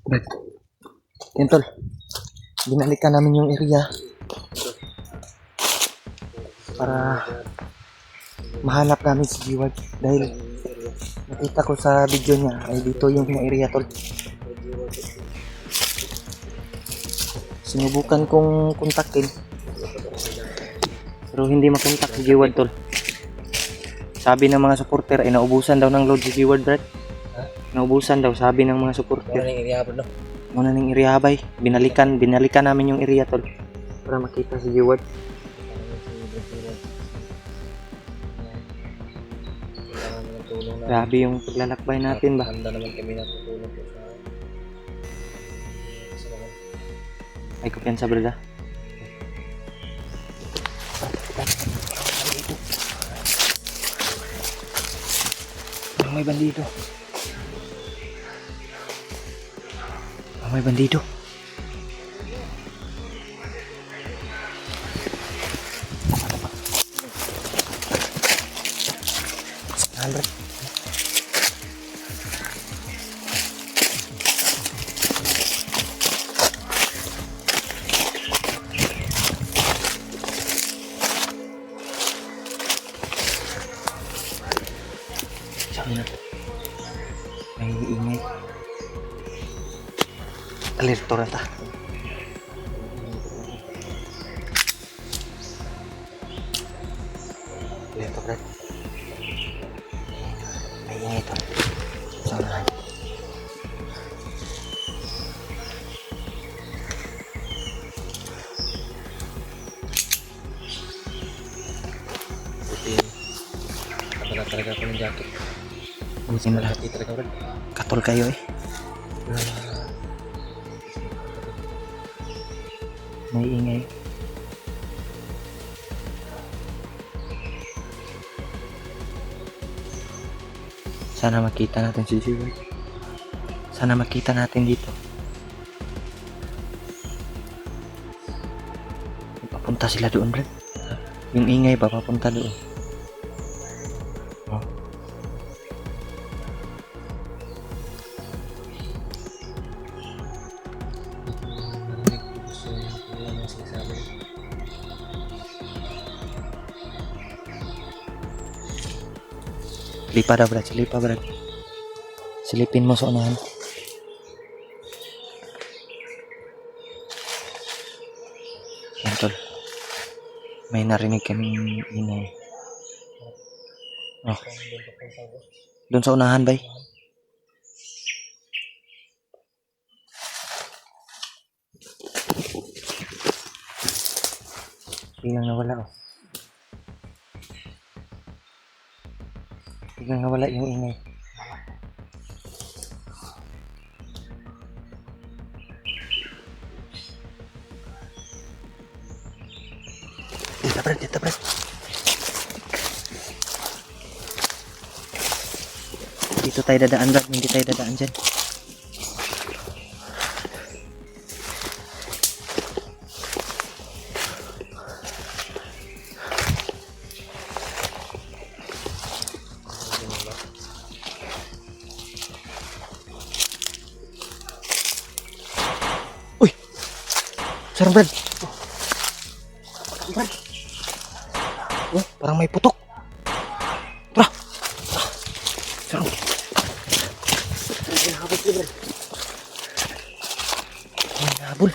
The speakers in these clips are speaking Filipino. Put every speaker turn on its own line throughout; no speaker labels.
Brad, yun tol, binalikan namin yung area para mahanap namin si G-Ward dahil nakita ko sa video niya ay dito yung area tol. Sinubukan kong kontakin pero hindi makontak si G-Ward tol. Sabi ng mga supporter ay naubusan daw ng load si G-Ward, Brad. Naubusan daw sabi ng mga supporter. Muna ning area bay. Binalikan namin yung area tol para makita si G-Ward. Grabe yung paglalakbay natin ba.
Handa naman kami natutulog po sa mga.
Ay kumpiyansa, Brad. May bandido. May bandido. Albert. Sana. May ingay. Alerto na ta. Alerto, Brad. May ingay to. Sana.
Buti nakabala talaga ako ng jacket.
Buti na lahat.
Buti talaga Brad.
Katol kayo eh. May ingay. Sana makita natin si G-Ward. Sana makita natin dito. Papunta sila doon, Brad. Yung ingay ba papunta doon? Oh.
Gusto nila mga sinasabi.
Silipa daw, Brad. Silipa, Brad. Silipin mo sa unahan. Yan, tol. May narinig kaming ingay. Oh. Doon sa unahan, bay. Biglang nawala, oh. Biglang nawala yung ingay. Dito, Brad. Dito, Brad. Dito tayo dadaan, Brad. Hindi tayo dadaan dyan. Uy! Sarang, Brad. Brad. Oh, parang may putok. Tara. Sarang. May hinahabol siya, Brad. May hinahabol.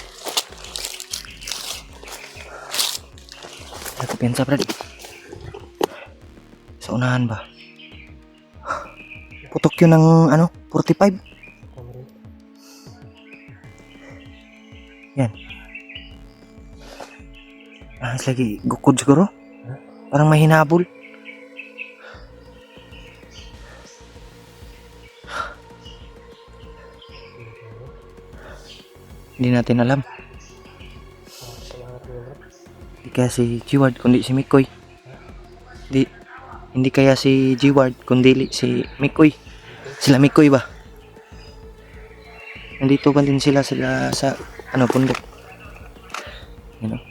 Ay, kumpiyansa, Brad. Sa unahan ba? Putok yun ng 45. Yan. Ahas lagi gukod siguro. Parang may hinabol. Hindi natin alam. Hindi kaya si G-Ward kundi si Mikoy. Hindi kaya si G-Ward kundi si Mikoy. Sila Mikoy ba? Nandito ba din sila sa pundok. You know?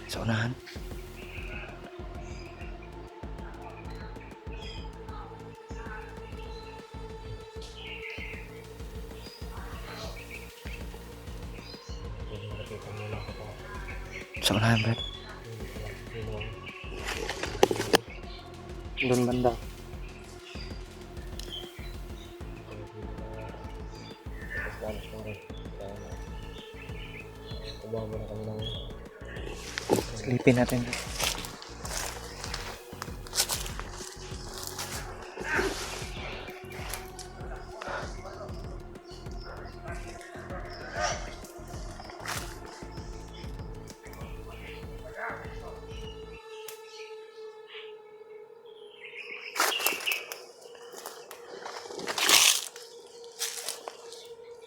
Sa unahan. Sa unahan, Brad. Doon banda.
Kumama na kami ng
Silipin natin.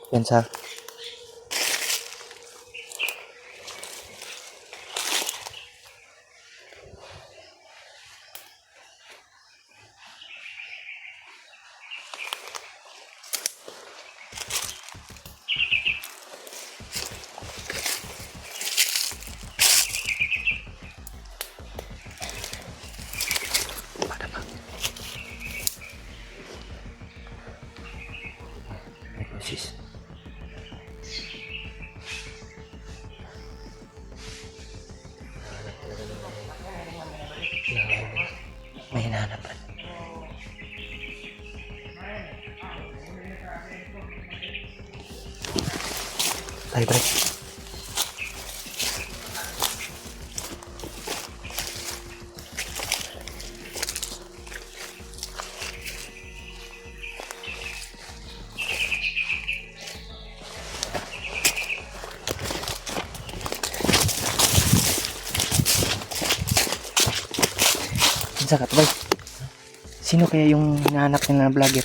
Yan sa sis. May hinahanap, Brad. Tayo, Brad. Saan ka, Tabay? Sino kaya yung hinahanap nila na vlogger?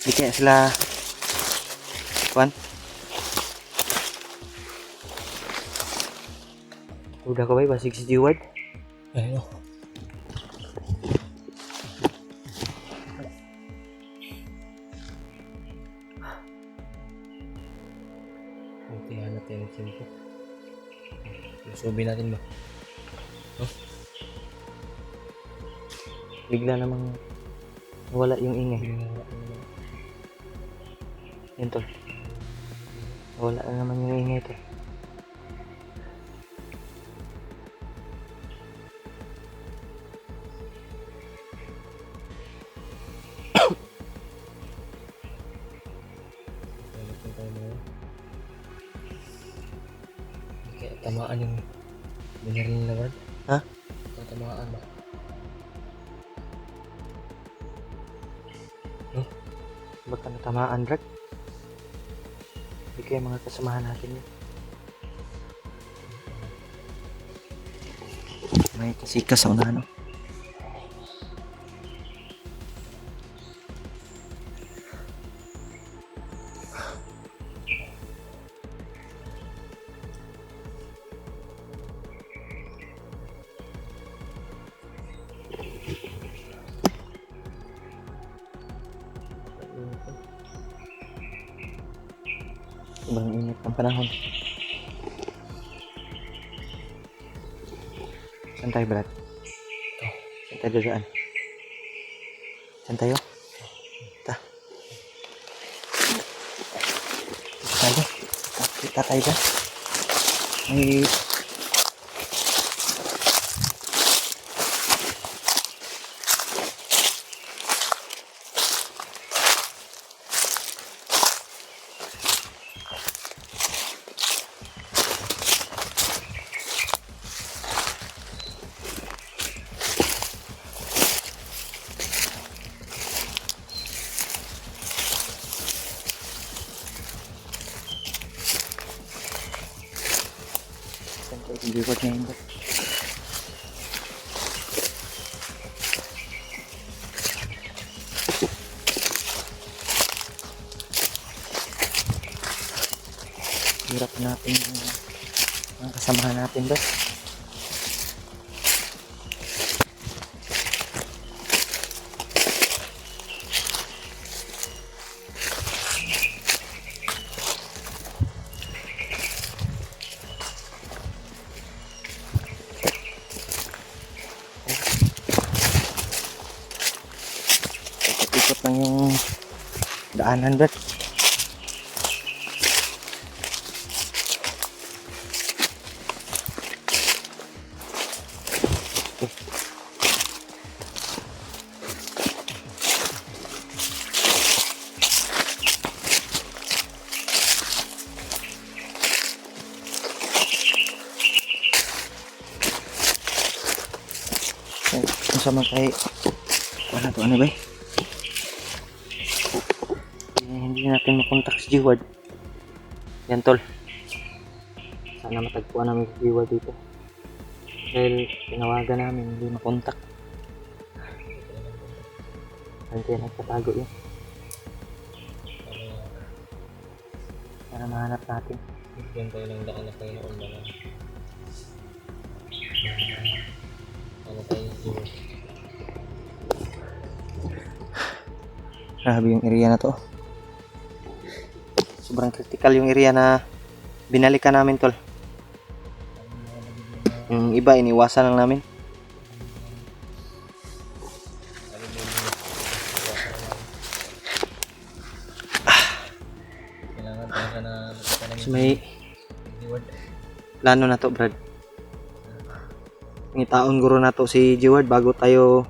Di kaya sila... Juan? Udah ka ba? Basig si Jeward?
ano? Hutihan natin yung simpo. Lusubi natin ba?
Bigla namang wala yung ingay. Yan, tol. Wala na naman yung ingay, tol.
Kaya tamaan yung binaril na word.
Ha?
Kaya tamaan ba?
Baka natamaan, Brad. Hindi kaya mga kasamahan natin yun. May kasika sa unahan, no? Sobrang init ng panahon. Saan tayo, Brad? Saan tayo dadaan? Saan tayo? Ta. Tayo. Kita tayo ba? May... Liwat ngayon ba? Hirap natin ang kasamahan natin ba? Ikot lang yung daanan, Brad. sa mga kay wala to ano ba hindi natin makontak si G-Ward. Yan tol, sana matagpuan namin si G-Ward dito dahil tinawagan namin hindi makontak. Saan kaya nagpatago yun para mahanap natin.
Bigyan tayo ng daan na kayo noon na lang. Ano tayo siguro?
Grabe yung area na to. Sobrang critical yung area na binalikan namin tol. Yung iba iniwasan lang namin.
Kailangan tayo na makita namin
So may
G-Ward.
plano na to Brad. Ngitaon guro na to si G-Ward bago tayo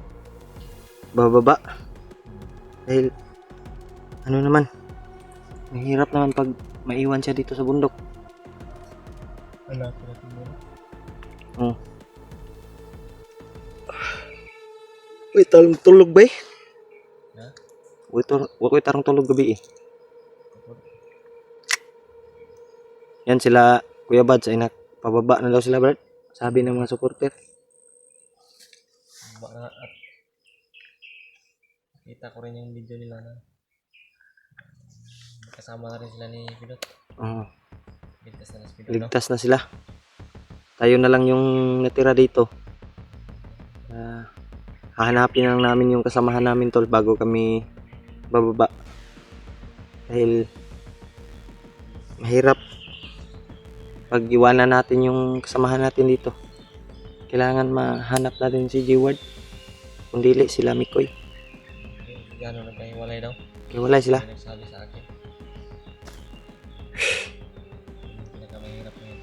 bababa. Dahil ano naman, mahirap naman pag maiwan siya dito sa bundok.
Ano natin muna?
Oh. Wait, tulog ba eh?
Ha?
Wait, tarong tulog gabi eh. Yan sila, Kuya Bads ay pababa na daw sila Brad. Sabi ng mga supporter.
Baka at kita ko rin yung video nila na kasama na rin sila ni Pilot.
Oh,
Ligtas na si Pilot.
ligtas na sila. Tayo na lang yung natira dito. Hahanapin lang namin yung kasamahan namin tol bago kami bababa. Dahil mahirap pag iwanan natin yung kasamahan natin dito. Kailangan mahanap natin si G-Ward. Kung dili sila Mikoy.
Gano'n nagkahiwalay daw.
Kaya wala sila.
May nagsabi sa akin. Yung pinakamahirap na yun.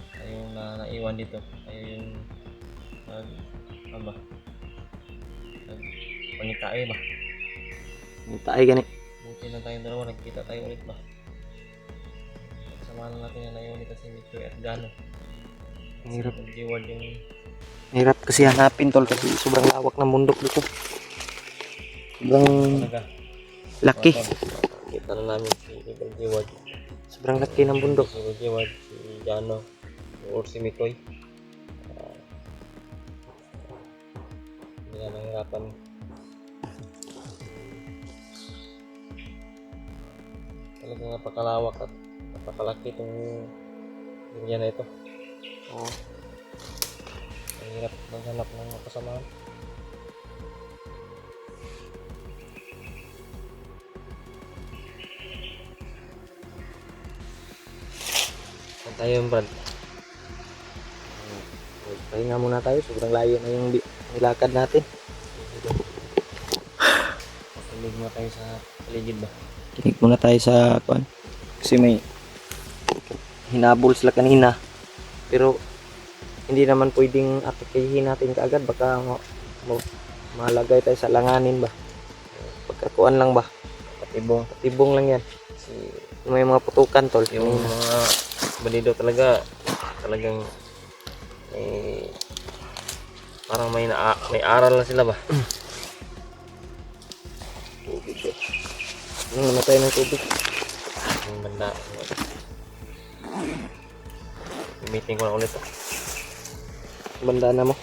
Tayo yung naiwan dito. Tayo yung ano ba? Pangitae ba?
Tayo gani.
Buti lang tayong dalawa. Nagkita tayo ulit ba? Kasama lang natin yung naiwan dito si Mikoy at Gano.
Mahirap.
G-Ward yung
Mahirap kasi hanapin tol kasi sobrang lawak ng bundok dito. Sobrang
talaga.
laki.
Kita na namin si G-Ward.
Sobrang laki ng bundok.
Si G-Ward, si Gano, or si Mikoy. Hindi na nangirapan. Talagang napakalawak at napakalaki itong area na ito.
Oh.
Ang hirap maghanap ng kasamahan. Saan tayo yung Brad?
Pahinga muna tayo. Sobrang layo na yung nilakad natin.
Pakilig muna tayo sa paligid ba?
Kinig muna tayo sa kuan. Kasi may hinabol sila kanina. Pero hindi naman pwedeng atikehin natin kaagad. Baka malagay tayo sa langanin ba. Pagkakuan lang ba. Patibong lang yan.
Si
May mga putukan tol.
yung mga bandido talagang parang may aral na sila ba?
Tubig. Namatay ng tubig.
Yung banda. Meeting ko na ulit.
Banda na mo.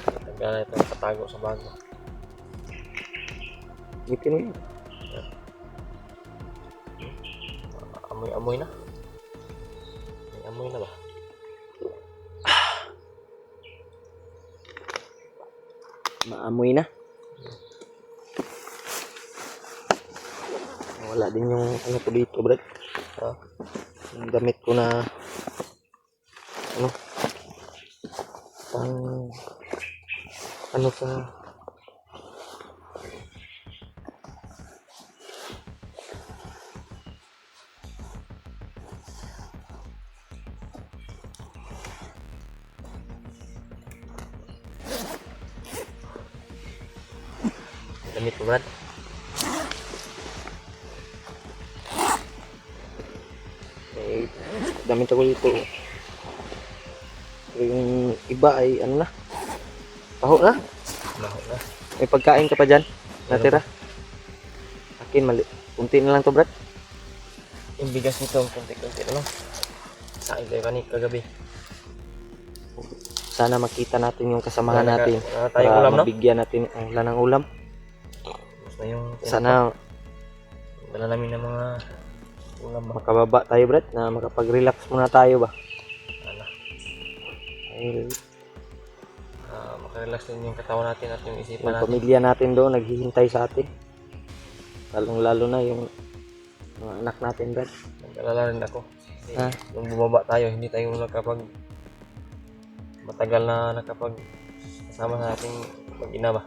Tagal na ito nakatago sa bago.
Ngipin mo yun.
Amoy-amoy na. May amoy na ba?
Maamoy na. Wala din yung ano ko dito, Brad. Yung damit ko na ano pang ano sa
Damit ko Brad.
Dami tayo dito. Yung iba ay ano na? Taho na?
Laho na.
May pagkain ka pa dyan? Natira? Akin mali. Kunti na lang to, Brad.
Yung bigas nito, konti-konti na lang. Sain tayo kagabi.
Sana makita natin yung kasamahan
Wala
natin.
wala tayong ulam, no?
Mabigyan natin ang ulan ng ulam.
Basta yung
Sana
dala namin ng mga ulam ba.
makababa tayo, Brad, na makapag-relax muna tayo ba?
Ano,
Ay,
makarelax din yung katawan natin at yung isipan
yung
natin.
pamilya natin doon naghihintay sa atin. Lalong-lalo na yung mga anak natin, Brad.
Nag-alala rin ako. Kasi
Ha?
nung bumaba tayo, hindi tayo matagal na kasama sa ating mag-ina ba.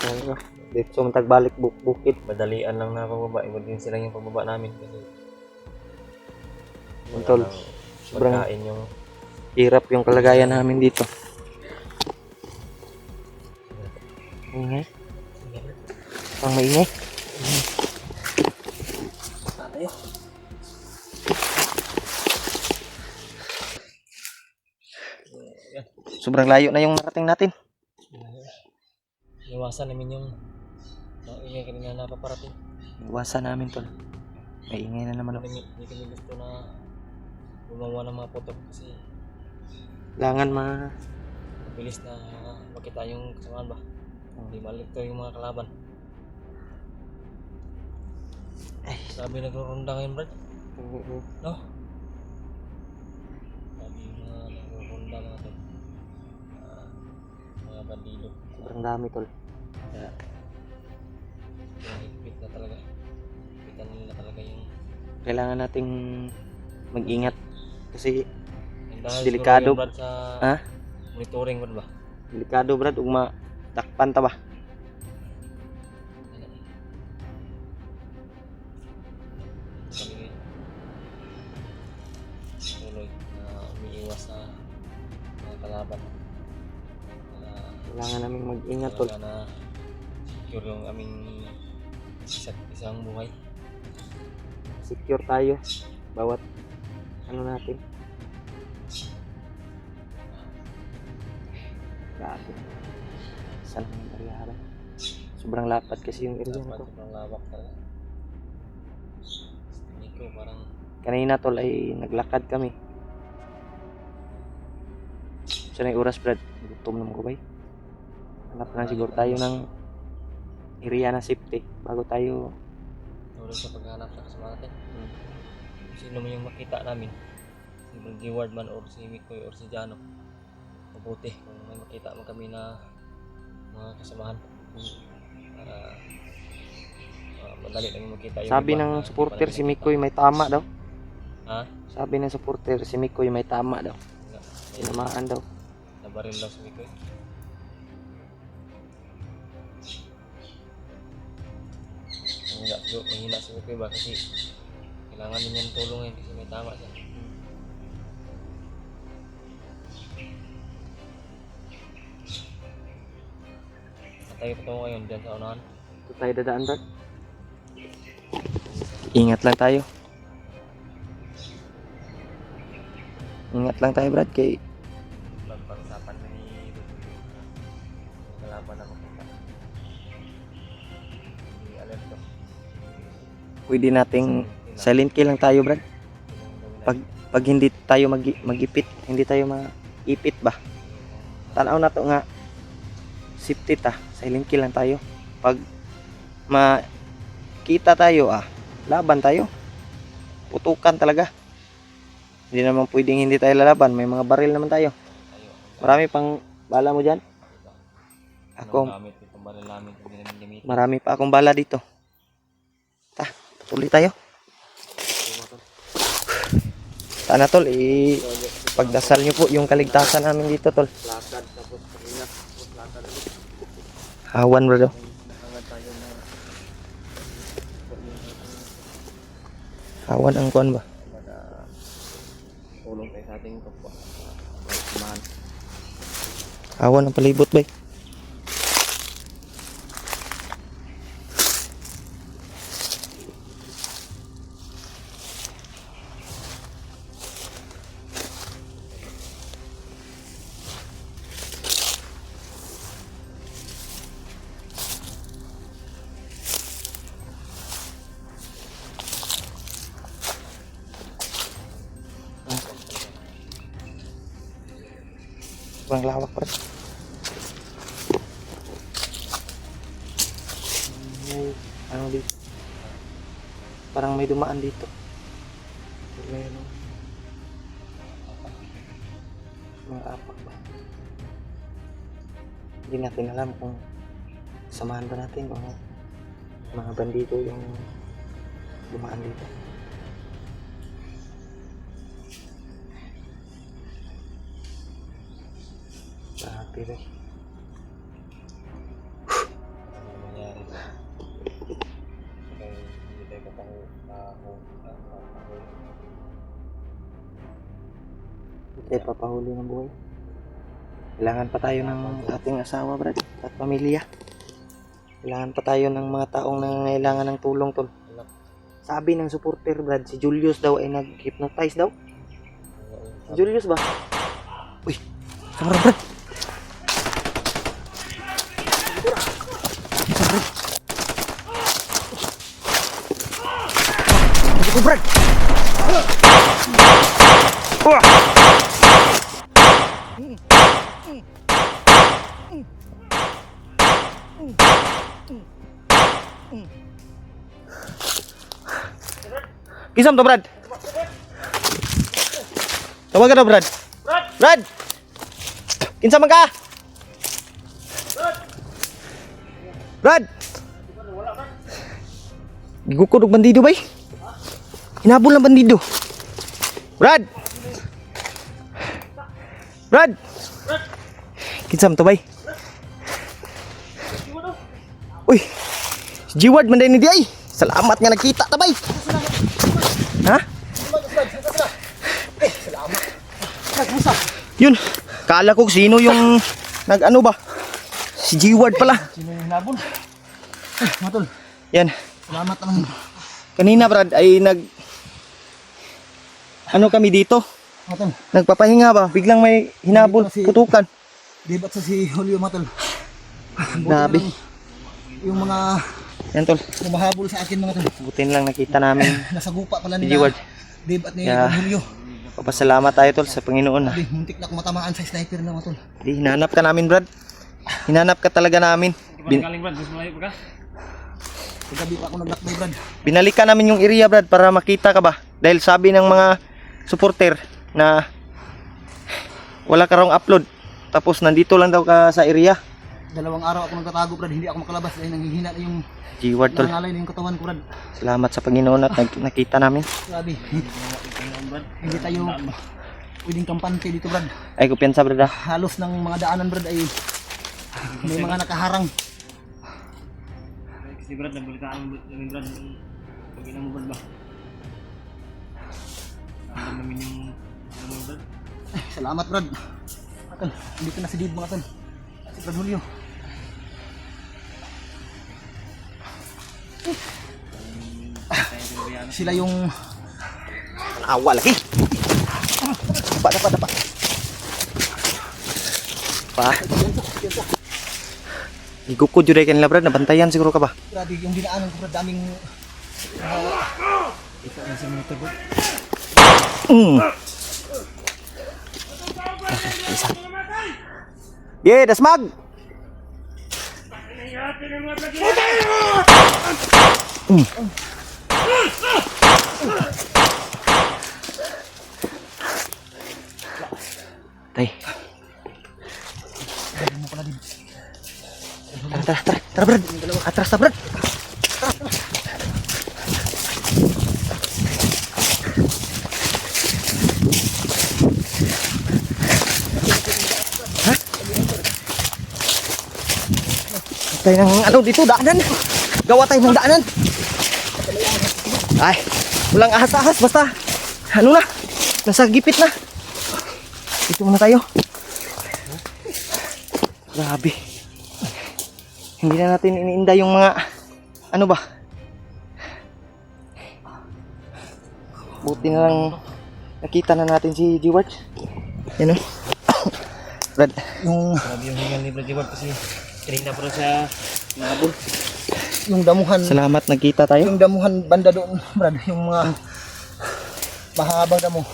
Ano, dito tagbalik bukid.
Madalian lang na pagbaba. Emergency lang yung pagbaba namin. Kasi
Tol,
walang
sobrang
pagkain yung
hirap yung kalagayan namin dito. Ingay. Ang maingay.
tayo.
Sobrang layo na yung narating natin.
Iwasan namin yung ingay kanina na paparating.
Iwasan namin, Tol. May ingay na naman ako.
Hindi kami gusto na gumawa ng mga photo kasi
Kailangan
mabilis na makita yung kasamaan ba. Hindi malito yung mga kalaban.
Ay.
Sabi nagro-ronda ngayon, Brad. No? Sabi yung mga nagro-ronda mga to. Mga bandido.
Sobrang dami, Tol.
Kaya higpit na talaga. Higpitan nila talaga yung
Kailangan nating mag-ingat kasi
dahil
delikado.
siguro yun, Brad, sa
Ha?
monitoring, Brad ba?
Delikado, Brad, ug matakpan ta ba?
Kami tuloy na umiiwas sa mga kalaban.
Kailangan naming mag-ingat, Tol.
Talaga na secure yung aming isang buhay.
Secure tayo bawat ano natin. Grabe. Saan ang area? Sobrang lapad kasi yung area na
Dapat
to.
sobrang lawak talaga. Tingin ko parang
Kanina, Tol, ay naglakad kami. Sa na oras, Brad? Gutom naman ko ba? Hanap na siguro tayo ng area na safety bago tayo.
tulog sa paghanap sa kasama natin. Sino mo yung makita namin, si Brady Ward man or si Mikoy or si Jano, mabuti kung may makita mo kami na mga kasamahan para madali lang makita yung
Sabi
iba
ng
na hindi
supporter
pa
si
namin
Mikoy may tama daw.
nakita. Ha?
Sabi ng supporter si Mikoy may tama daw.
Nga, may
Tinamaan daw.
nabaril daw si Mikoy. Mahina si Mikoy ba kasi kailangan din niyang tulong ngayon kasi may tama siya. Tayo pa tayo ngayon dyan sa unahan.
Ito tayo dadaan, Brad. Ingat lang tayo. Ingat lang tayo, Brad, kay
Pag-usapan na ni kalaban na makita. Hindi alert to.
pwede nating silent kill lang tayo, Brad. Pag hindi tayo mag-ipit, hindi tayo maipit ba? Tanaw na to nga safety ta, silent kill lang tayo. Pag makita tayo, laban tayo. Putukan talaga. Hindi naman pwedeng hindi tayo lalaban, may mga baril naman tayo. Marami pang bala mo dyan. Ako, marami pa akong bala dito. Tuloy tayo. Sana, Tol, pagdasal nyo po yung kaligtasan namin dito, Tol. Hawan, bro. Hawan ang kuan ba?
Tulong tayo sa ating kapwa.
Hawan ang palibot ba? Sobrang lawak, Brad. May, ano dito? Parang may dumaan dito. May ano? Mga apak ba? Hindi natin alam kung samahan ba natin o mga bandido yung dumaan dito. Grabe rin.
Ano nangyari? Hindi tayo papahuli.
Hindi tayo papahuli ng buhay. Kailangan pa tayo ng ating asawa, Brad, at pamilya. Kailangan pa tayo ng mga taong nangangailangan ng tulong, tol. Sabi ng supporter, Brad, si Julius daw ay nag-hypnotize daw. Si Julius ba? Uy, sama rin, Brad. Ito, Brad. Wah! Kisam to, Brad. Tawag ka na, Brad. Brad! Kinsa man ka? Brad! Gigukod og bandido bay? Hinabol ng bandido. Brad! Brad! Kinsam to bay? Uy! G-word man din ni di ay. Salamat nga nakita ta bay. Ha? Yun. Kala ko sino yung nag-ano ba? Si G-word pala.
Sino yung hinabol? Matol.
Yan.
Salamat naman.
Kanina, Brad, ay ano kami dito?
Matol.
Nagpapahinga ba? Biglang may hinabol, putukan.
Dibat sa si Julio, Matol.
Grabe.
Yung mga
Yan, tol.
humahabol sa akin, mga tol.
Butin lang nakita namin.
Nasa gupa pala
Si
nila.
G-word.
Dibat ni
Yeah.
Julio.
Papasalamat tayo, tol, sa Panginoon.
Sabi, muntik na akong matamaan sa sniper na, Matol.
Di, hinanap ka namin, Brad. Hinanap ka talaga namin.
Galing, Brad. Gusto malayo pa ka? Kagabi pa ako naglakbay, Brad.
Binalikan namin yung area, Brad, para makita ka ba? Dahil sabi ng mga supporter na wala ka raw upload. Tapos nandito lang daw ka sa area.
2 araw ako nagtatago, Brad. Hindi ako makalabas dahil nanghihina na yung
G-word, tol.
nangalay na yung katawan ko, Brad.
Salamat sa Panginoon at nakita namin.
Grabe. Hindi tayo pwedeng kampante dito, Brad.
Ay, kumpiyansa, Brad, ah.
Halos ng mga daanan, Brad, ay may mga nakaharang. Kasi, Brad, nabalitaan namin, Brad, pag-ina mo, Brad, ba? Saan namin yung ano, Brad? Ay, salamat, Brad. Matol, hindi ka na si Did, mga tol. Si Brad Julio. Sila yung
Awa lagi. Dapat. Pa. Igukod jud kanila, Brad, nabantayan siguro ka ba?
grabe yung dinaanan ko, Brad. Daming ito ang sa minuto, Brad.
Isa. Yeah, dasmag. Tay. Tara, Brad. Atras ta, Brad. Tayo ng ano dito, daanan. Gawa tayo ng daanan. Ay, walang ahas-ahas, basta ano na, nasa gipit na. Dito muna tayo. Grabe. Hindi na natin iniinda yung mga ano ba. Buti na lang nakita na natin si G-word. Yan o. Brad.
Grabe yung hingal ni Brad G-word kasi kanina pa rin siya nabul. Yung damuhan.
Salamat, nagkita tayo.
Yung damuhan banda doon, Brad. Yung mga mahabang damo.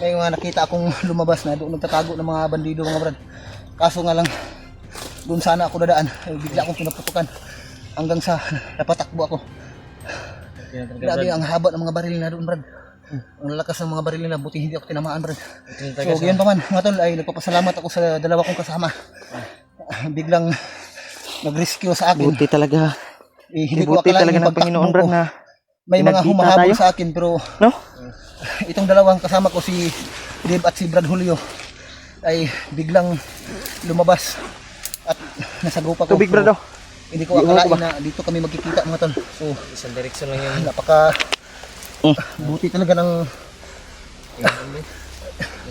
May mga nakita akong lumabas na doon nagtatago ng mga bandido mga brad. Kaso nga lang, doon sana ako dadaan. Ay, bigla akong pinaputukan. Hanggang sa napatakbo ako. Grabe ang haba ng mga baril na doon brad. Ang lakas ng mga baril nila, buti hindi ako tinamaan brad. So yun pa man mga tol, ay nagpapasalamat ako sa dalawa kong kasama. Biglang nag-rescue sa akin.
Buti talaga.
Hindi ko
Buti
akalain
talaga
yung
ng Panginoon
pagtakbo
brad
ko.
na
May mga
pinagkita
humahabol
tayo.
sa akin pero
no?
itong dalawang kasama ko si Dave at si Brad Julio ay biglang lumabas at nasagupa ko.
Tubig brad
So,
oh.
hindi ko
Di
akalain
mo ba?
na dito kami magkikita mga tol. So
Isang direksyon lang yung
napaka buti talaga ng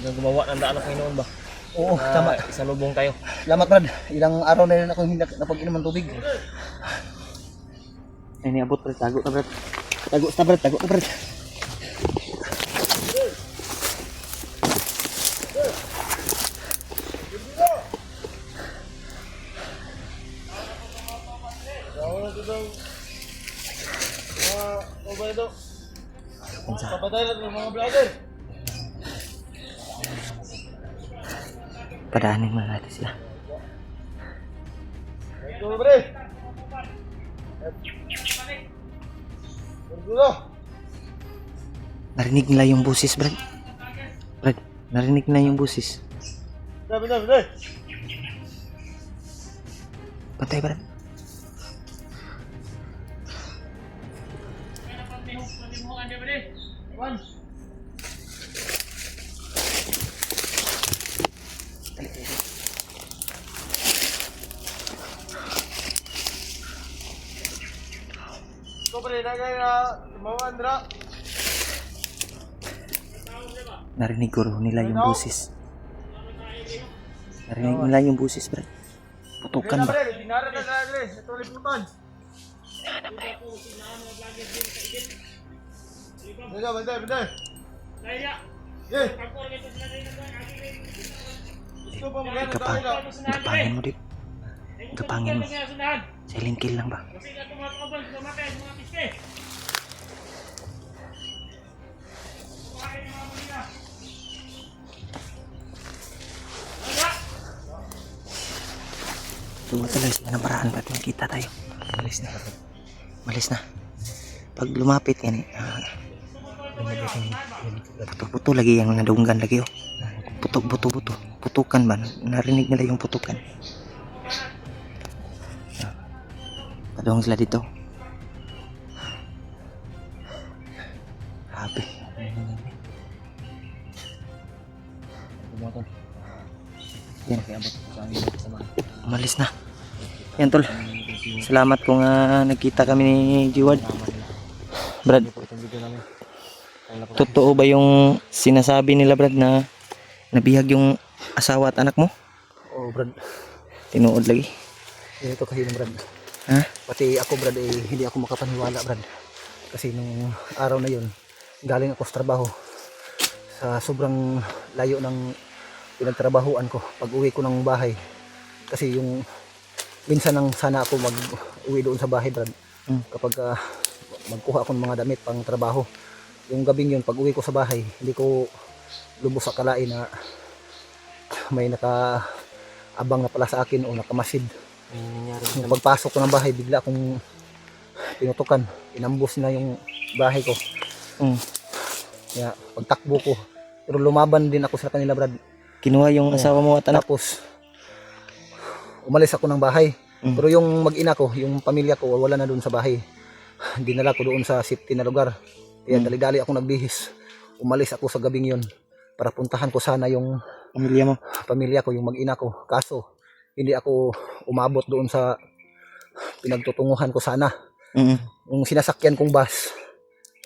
yung gumawa ng daan ng Panginoon ba?
oo tama.
Isang lubong tayo.
Salamat Brad. Ilang araw na rin ako hindi napag-inom ng tubig.
Ay, niabot brad. Tago na brad. Tago na brad. Tago na brad. Padaanin muna natin sila. Narinig nila yung busis, Brad. Brad, narinig nila yung busis. Patay, Brad. Narinig ko nila yung busis. Narinig nila yung busis, Brad. Putukan ba? Gapangin mo, Dip. Gapangin mo. Silent kill lang ba? Tumatalay sila ng paraan ba't makita tayo. Malis na. Malis na. Pag lumapit yan puto-puto lagi yung nadunggan lagi oh. Putok-buto-buto. Putukan ba? Narinig nila yung putukan. Padung sila dito. Grabe. Yan. Umalis na. Yan tol. Salamat kung nagkita kami ni Jiward. Brad, totoo ba yung sinasabi nila Brad na nabihag yung asawa at anak mo?
Oo Brad.
Tinuod lagi.
Ito kasi ng Brad.
Ha?
Pati ako Brad hindi ako makapaniwala Brad. Kasi nung araw na yun, galing ako sa trabaho. Sa sobrang layo ng pinagtrabahuan ko. Pag uwi ko ng bahay. Kasi yung minsan nang sana ako mag-uwi doon sa bahay Brad. Kapag magkuha ako ng mga damit pang trabaho. Yung gabing yun, pag uwi ko sa bahay, hindi ko lubos akalain na may nakaabang na pala sa akin o nakamasid. Yung pagpasok ko ng bahay, bigla akong pinutukan. Inambos na yung bahay ko. Kaya pagtakbo ko. Pero lumaban din ako sa kanila Brad.
Kinuha yung asawa mo at anak?
Tapos umalis ako ng bahay. Pero yung mag-ina ko, yung pamilya ko, wala na doon sa bahay. Dinala ko doon sa safety na lugar. Kaya dali-dali ako nagbihis. Umalis ako sa gabing yun para puntahan ko sana yung pamilya ko, yung mag-ina ko. Kaso hindi ako umabot doon sa pinagtutunguhan ko sana. Yung sinasakyan kong bus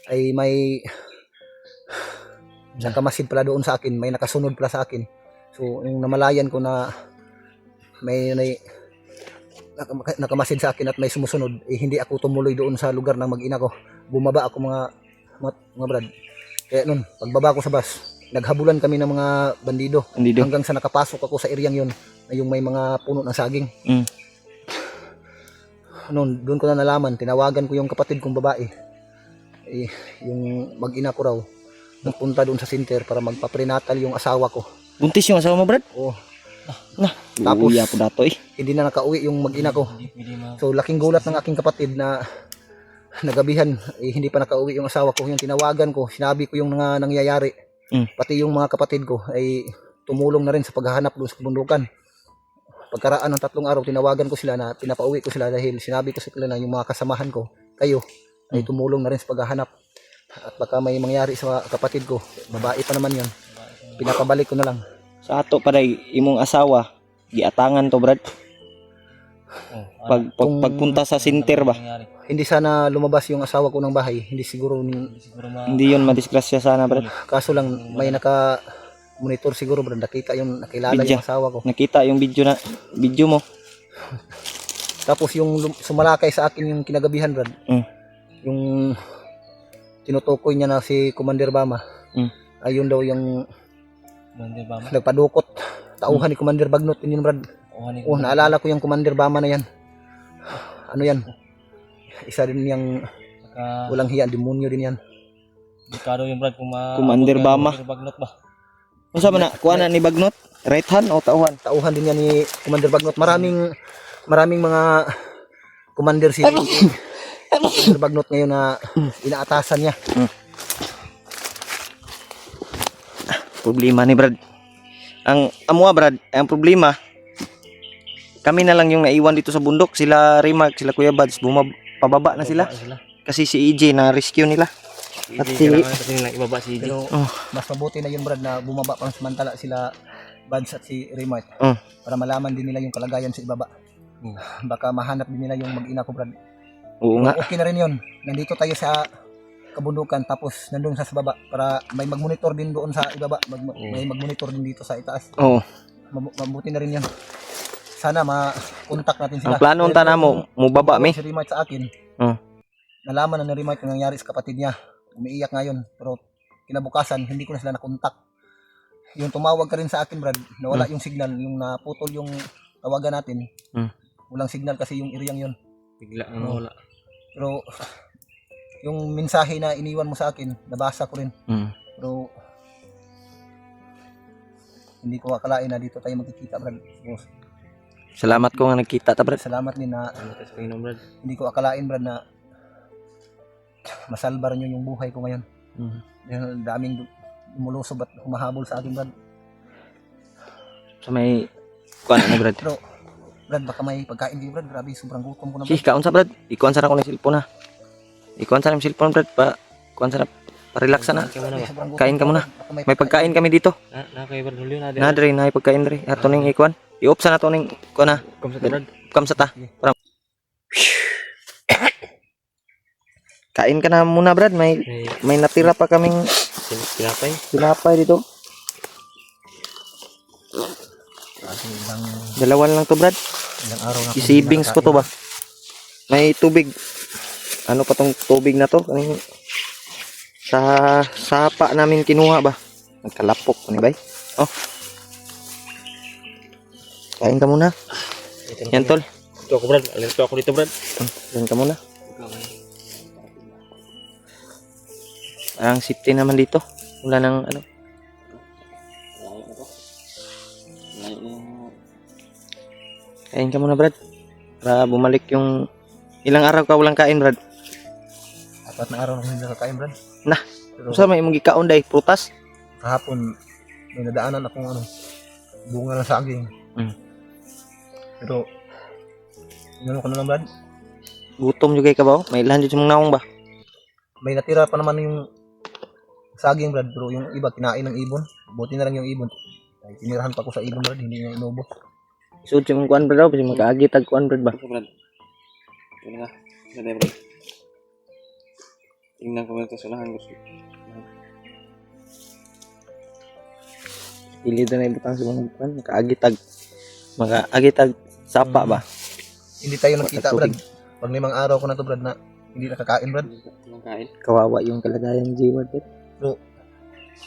ay may nakamasid pala doon sa akin, may nakasunod pala sa akin. So yung namalayan ko na may nakamasid sa akin at may sumusunod, hindi ako tumuloy doon sa lugar ng mag-ina ko. Bumaba ako mga Brad. Kaya nun, pagbaba ko sa bus, naghabulan kami ng mga bandido. Hanggang sa nakapasok ako sa eryang yun, na yung may mga puno ng saging. Noon, doon ko na nalaman, tinawagan ko yung kapatid kong babae. Yung mag-ina ko raw, nagpunta doon sa center para magpa-prenatal yung asawa ko.
Buntis yung asawa mo, Brad?
Oo.
Tapos, uya po dato eh.
Hindi na nakauwi yung mag-ina ko.
Hindi pwede
So laking gulat ng aking kapatid na nagabihan, hindi pa nakauwi yung asawa ko. Yung tinawagan ko, sinabi ko yung mga nangyayari. Pati yung mga kapatid ko ay tumulong na rin sa paghahanap doon sa kabundukan. Pagkaraan ng 3 araw, tinawagan ko sila na pinapauwi ko sila dahil sinabi ko sa kanila na yung mga kasamahan ko, kayo, ay tumulong na rin sa paghahanap. At baka may mangyari sa kapatid ko, babae pa naman yun. Pinapabalik ko na lang.
Sa ato pa imong asawa, giatangan to, Brad. Pagpunta sa center ba?
Hindi sana lumabas yung asawa ko ng bahay. Hindi siguro
Hindi yun madisgrasya sana, Brad.
kaso lang may naka-monitor siguro, Brad. Nakilala
Video.
yung asawa ko.
Nakita yung video mo.
Tapos yung sumalakay sa akin yung kinagabihan, Brad. Yung tinutukoy niya na si Commander Bama. Ayun daw yung nagpadukot. Tauhan ni Commander Bagnot yun, Brad. Naalala ko yung Commander Bama na yan. Ano yan? Isa din yung walang hiya, demonyo din yan.
Dekado yung Brad kung
Commander Bama.
Bagnot ba?
Unsa man na kuha na ni Bagnot? Right hand o tauhan?
Tauhan din yan ni Commander Bagnot. Maraming mga commander si Commander Bagnot ngayon na inaatasan niya.
Problema ni Brad. Ang Brad, ang problema, kami na lang yung naiwan dito sa bundok. Sila Rimark, sila Kuya Bads, pababa na sila. Kasi si EJ na rescue nila. At si
ibaba si EJ.
Pero mas mabuti na yun, Brad, na bumaba pang samantala sila Bads at si Rimark. Para malaman din nila yung kalagayan sa ibaba. Baka mahanap din nila yung mag-ina ko, Brad.
Oo nga.
Okay na rin yun. Nandito tayo sa kabundukan tapos nandun sa baba para may mag-monitor din doon sa ibaba. May mag-monitor din dito sa itaas.
Oo.
Mabuti na rin yan. Sana ma-contact natin sila.
Ang plano unta na mo baba mi.
Si Rimark sa akin. Nalaman na ni Rimark yung nangyari sa kapatid niya. Umiiyak ngayon. Pero kinabukasan, hindi ko na sila na-contact. Yung tumawag ka rin sa akin, Brad, nawala yung signal. Yung naputol yung tawagan natin. Walang signal kasi yung iryang yun.
Bigla na wala.
Pero yung mensahe na iniwan mo sa akin, nabasa ko rin. Pero hindi ko akalain na dito tayo magkikita, Brad.
Salamat ko nga nagkita ta, Brad.
Salamat din na
Brad.
hindi ko akalain, Brad, na masalbar nyo yung buhay ko ngayon. Dahil daming lumulusob at humahabol sa akin, Brad.
Sa may kuan na, Brad.
Pero Brad, baka may pagkain kayo, Brad. Grabe, sobrang gutom ko na,
Si
Brad.
kaon sa, Brad. Ikuan sa na ko ng cellphone ha. Ikuan sa ng cellphone, Brad, kuan sa na. Pa-relax na.
Sobrang gutom
Kain ka
ko,
muna.
Brad. Baka
May pagkain kami dito.
Na kay Brad Julio na
Na dre na pagkain dre. Ato ning ikuan. I-off sa na to ning kuan na.
Brad.
Kam sa ta. Para. Kain ka na muna, Brad. May natira pa kaming
Pinapay.
tinapay dito. Dalawa lang to, Brad.
Ilang araw na.
I-savings ko to ba? May tubig. Ano pa tong tubig na to? Kaning sa sapa namin kinuha ba? Nagkalapok ni bay. Oh. Kain ka muna. Yan tol.
Ito ako, Brad. Alerto ako dito, Brad.
Kain ka muna. Ang safety naman dito. Wala nang ano. Kain ka muna, Brad. Para bumalik yung ilang araw ka walang kain, Brad.
4 na araw na hindi nakakain, Brad.
Nah.
Pero
Sa may mong gikaon day prutas.
kahapon, may nadaanan akong bunga ng saging. Pero, ano ko na lang, Brad?
Gutom juga ka ba? May ilan jud mong naong ba?
May natira pa naman yung saging, Brad. Pero yung iba, kinain ng ibon. Buti na lang yung ibon. Ay, tinirahan pa ko sa ibon, Brad. Hindi niya inubos.
Isud yung kuan, Brad, kasi magkaagi tag kuan, Brad ba?
Brad. Ito na. Brad. Tingnan ko ito sa lahan gusto.
Pilid na ibutang sa mga kuan, makaagi tag sapa ba?
Hindi tayo nagkita,
Tubig.
Brad. Pag 5 araw ko na to, Brad, na hindi nakakain, Brad.
Kain.
Kawawa yung kalagayan ni Jiward, Brad.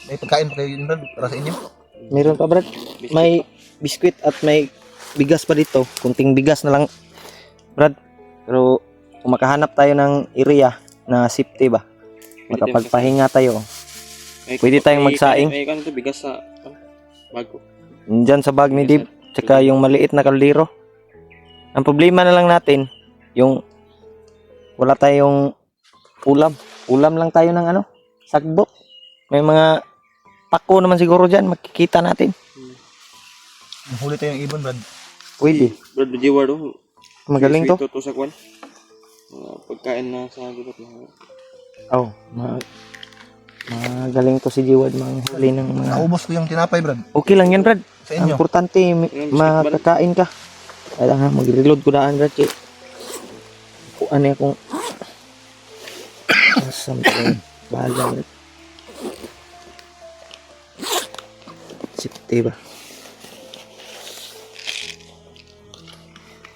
May pagkain pa kayo yun, Brad, para sa inyo.
Meron pa, Brad. May biskwit at may bigas pa dito. Kunting bigas na lang, Brad. Pero kung makahanap tayo ng area na safety ba, makapagpahinga tayo. Pwede tayong magsaing.
May ano to, bigas sa bago.
Diyan sa bag ni Dib, tsaka yung maliit na kaldero. Ang problema na lang natin, yung wala tayong ulam. Ulam lang tayo ng ano, sagbok. May mga pako naman siguro dyan, makikita natin.
Huli tayong ibon, Brad.
Pwede.
Brad Jeward, oh.
Magaling to.
Sweet to sa kwan. Pagkain na sa gubat na.
Oh, magaling to si Jiwad manghuli ng mga...
Naubos ko yung tinapay, Brad.
Okay lang yan, Brad.
Sa
Ang
inyo.
importante, makakain ka. Kaya nga, mag-reload ko daan, Brad. Ano yung kung... Something. Bahala, Brad. Sipte ba?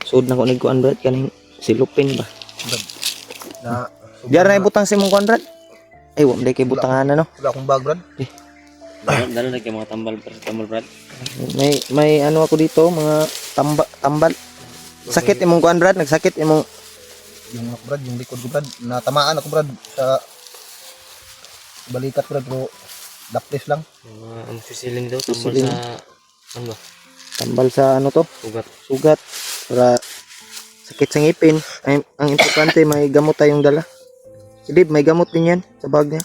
Suod na ko nagkuhan, Brad. Kaning silupin ba?
Brad. Na,
Diyan na ibutang si mong kuhan, Brad. Ay, wala kay butangan na, no?
wala akong bag, Brad.
Dala na kayo mga tambal, Brad.
May ano ako dito, mga tambal. Sakit imong kuhan, Brad. Nagsakit imong...
Yung ako, Brad, yung likod ko, Brad. Natamaan ako, Brad, sa balikat, Brad. Pero daklis lang.
Ang sisilin daw, tambal
Sisilin.
sa... Ano ba?
Tambal sa ano to?
Ugat.
Sugat. Para sakit sa ngipin. Ay, ang importante, may gamot tayong dala. Si Dib, may gamot din yan sa bag niya.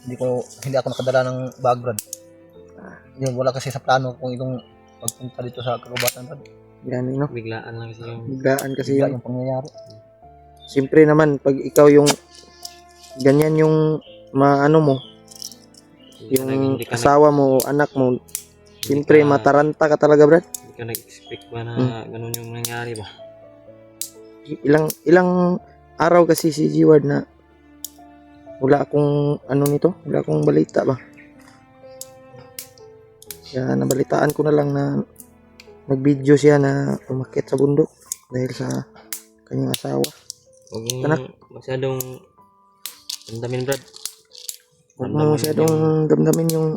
Hindi ako nakadala ng bag, Brad. Yun, wala kasi sa plano kung itong pagpunta dito sa kagubatan, Brad.
Yan, no?
Biglaan lang kasi yung...
Biglaan kasi
Bigla
yun.
yung pangyayari.
Siyempre naman, pag ikaw yung ganyan yung maano mo, yung
Hindi ka
asawa mo, anak mo, siyempre mataranta ka talaga, Brad.
Hindi ka nag-expect ba na ganun yung nangyari ba?
Ilang araw kasi si Jiward na wala akong ano nito, wala akong balita ba. Kaya nabalitaan ko na lang na nag-video siya na umakyat sa bundok dahil sa kanyang asawa.
Huwag mong
Anak.
masyadong damdamin, Brad.
Huwag mo masyadong damdamin yung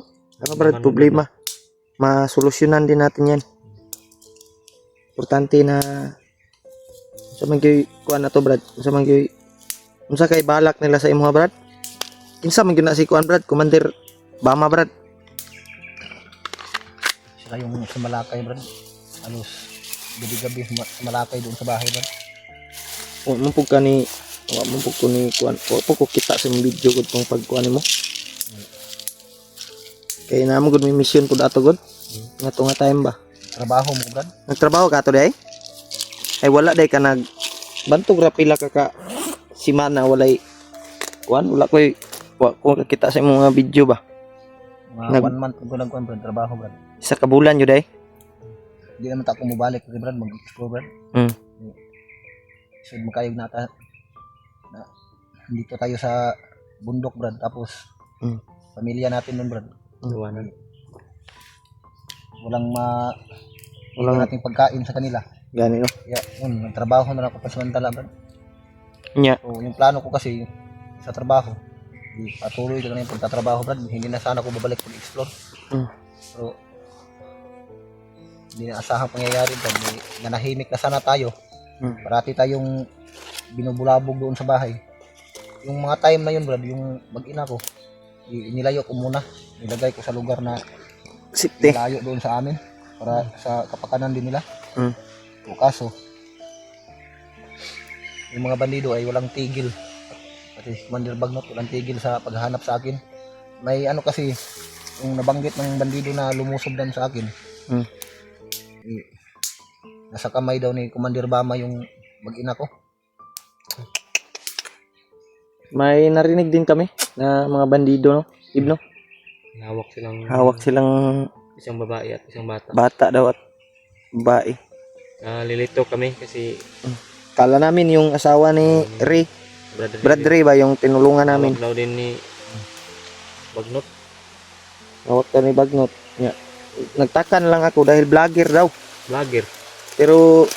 ano, Brad, problema. Masolusyonan din natin yan. Importante na sa mga kuan na to, Brad. Sa mga unsa kay balak nila sa imo, Brad? Kinsa man gyud na si kuan, Brad? Commander Bama, Brad.
Sila yung sa Malakay, Brad. Alos, gabi-gabi sa Malakay doon sa bahay, Brad.
Wa mo pug kani, wa mo pug kuni kuan. Wa po ko kita sa imong video gud tong pagkuan nimo. Kay na mo gud may mission pud ato gud. Nga nga time ba?
Trabaho mo, Brad.
Nagtrabaho ka to day? Ay wala day ka nag bantog ra pila ka simana walay kuan, wala koy ko kita sa imong mga video ba.
Mga 1 month ko nagkuhan, Brad. Trabaho, Brad.
Isa ka bulan yo day.
Hindi naman ako mabalik, Brad. Mag-explore, Brad. So, makayog na dito tayo sa bundok, Brad. Tapos, pamilya natin nun, Brad.
Iwanan.
Walang
Walang
nating pagkain sa kanila.
gani no.
Kaya, yun, nagtrabaho na lang ako pasamantala, Brad.
Nya.
So, yung plano ko kasi sa trabaho, patuloy ko na yung pagtatrabaho, Brad. Hindi na sana ako babalik pag-explore. Pero, hindi na asahang pangyayari, Brad. Nanahimik na sana tayo. Parati tayong binubulabog doon sa bahay. Yung mga time na yun, Brad, yung mag-ina ko, inilayo ko muna. Nilagay ko sa lugar na
Sipte.
malayo doon sa amin para sa kapakanan din nila. O kaso, yung mga bandido ay walang tigil. Pati Commander Bagnot, walang tigil sa paghahanap sa akin. May ano kasi, yung nabanggit ng bandido na lumusob dan sa akin. Nasa kamay daw ni Commander Bama yung mag-ina ko.
May narinig din kami na mga bandido no. Ibno. Hawak silang
Isang babae at isang bata.
bata daw at babae.
Lilito kami kasi
Kala namin yung asawa ni Ray, Brad Ray ba yung tinulungan namin.
Hawak daw din ni Bagnot.
Hawak ka ni Bagnot. Yeah. Nagtakan lang ako dahil vlogger daw.
Vlogger.
Pero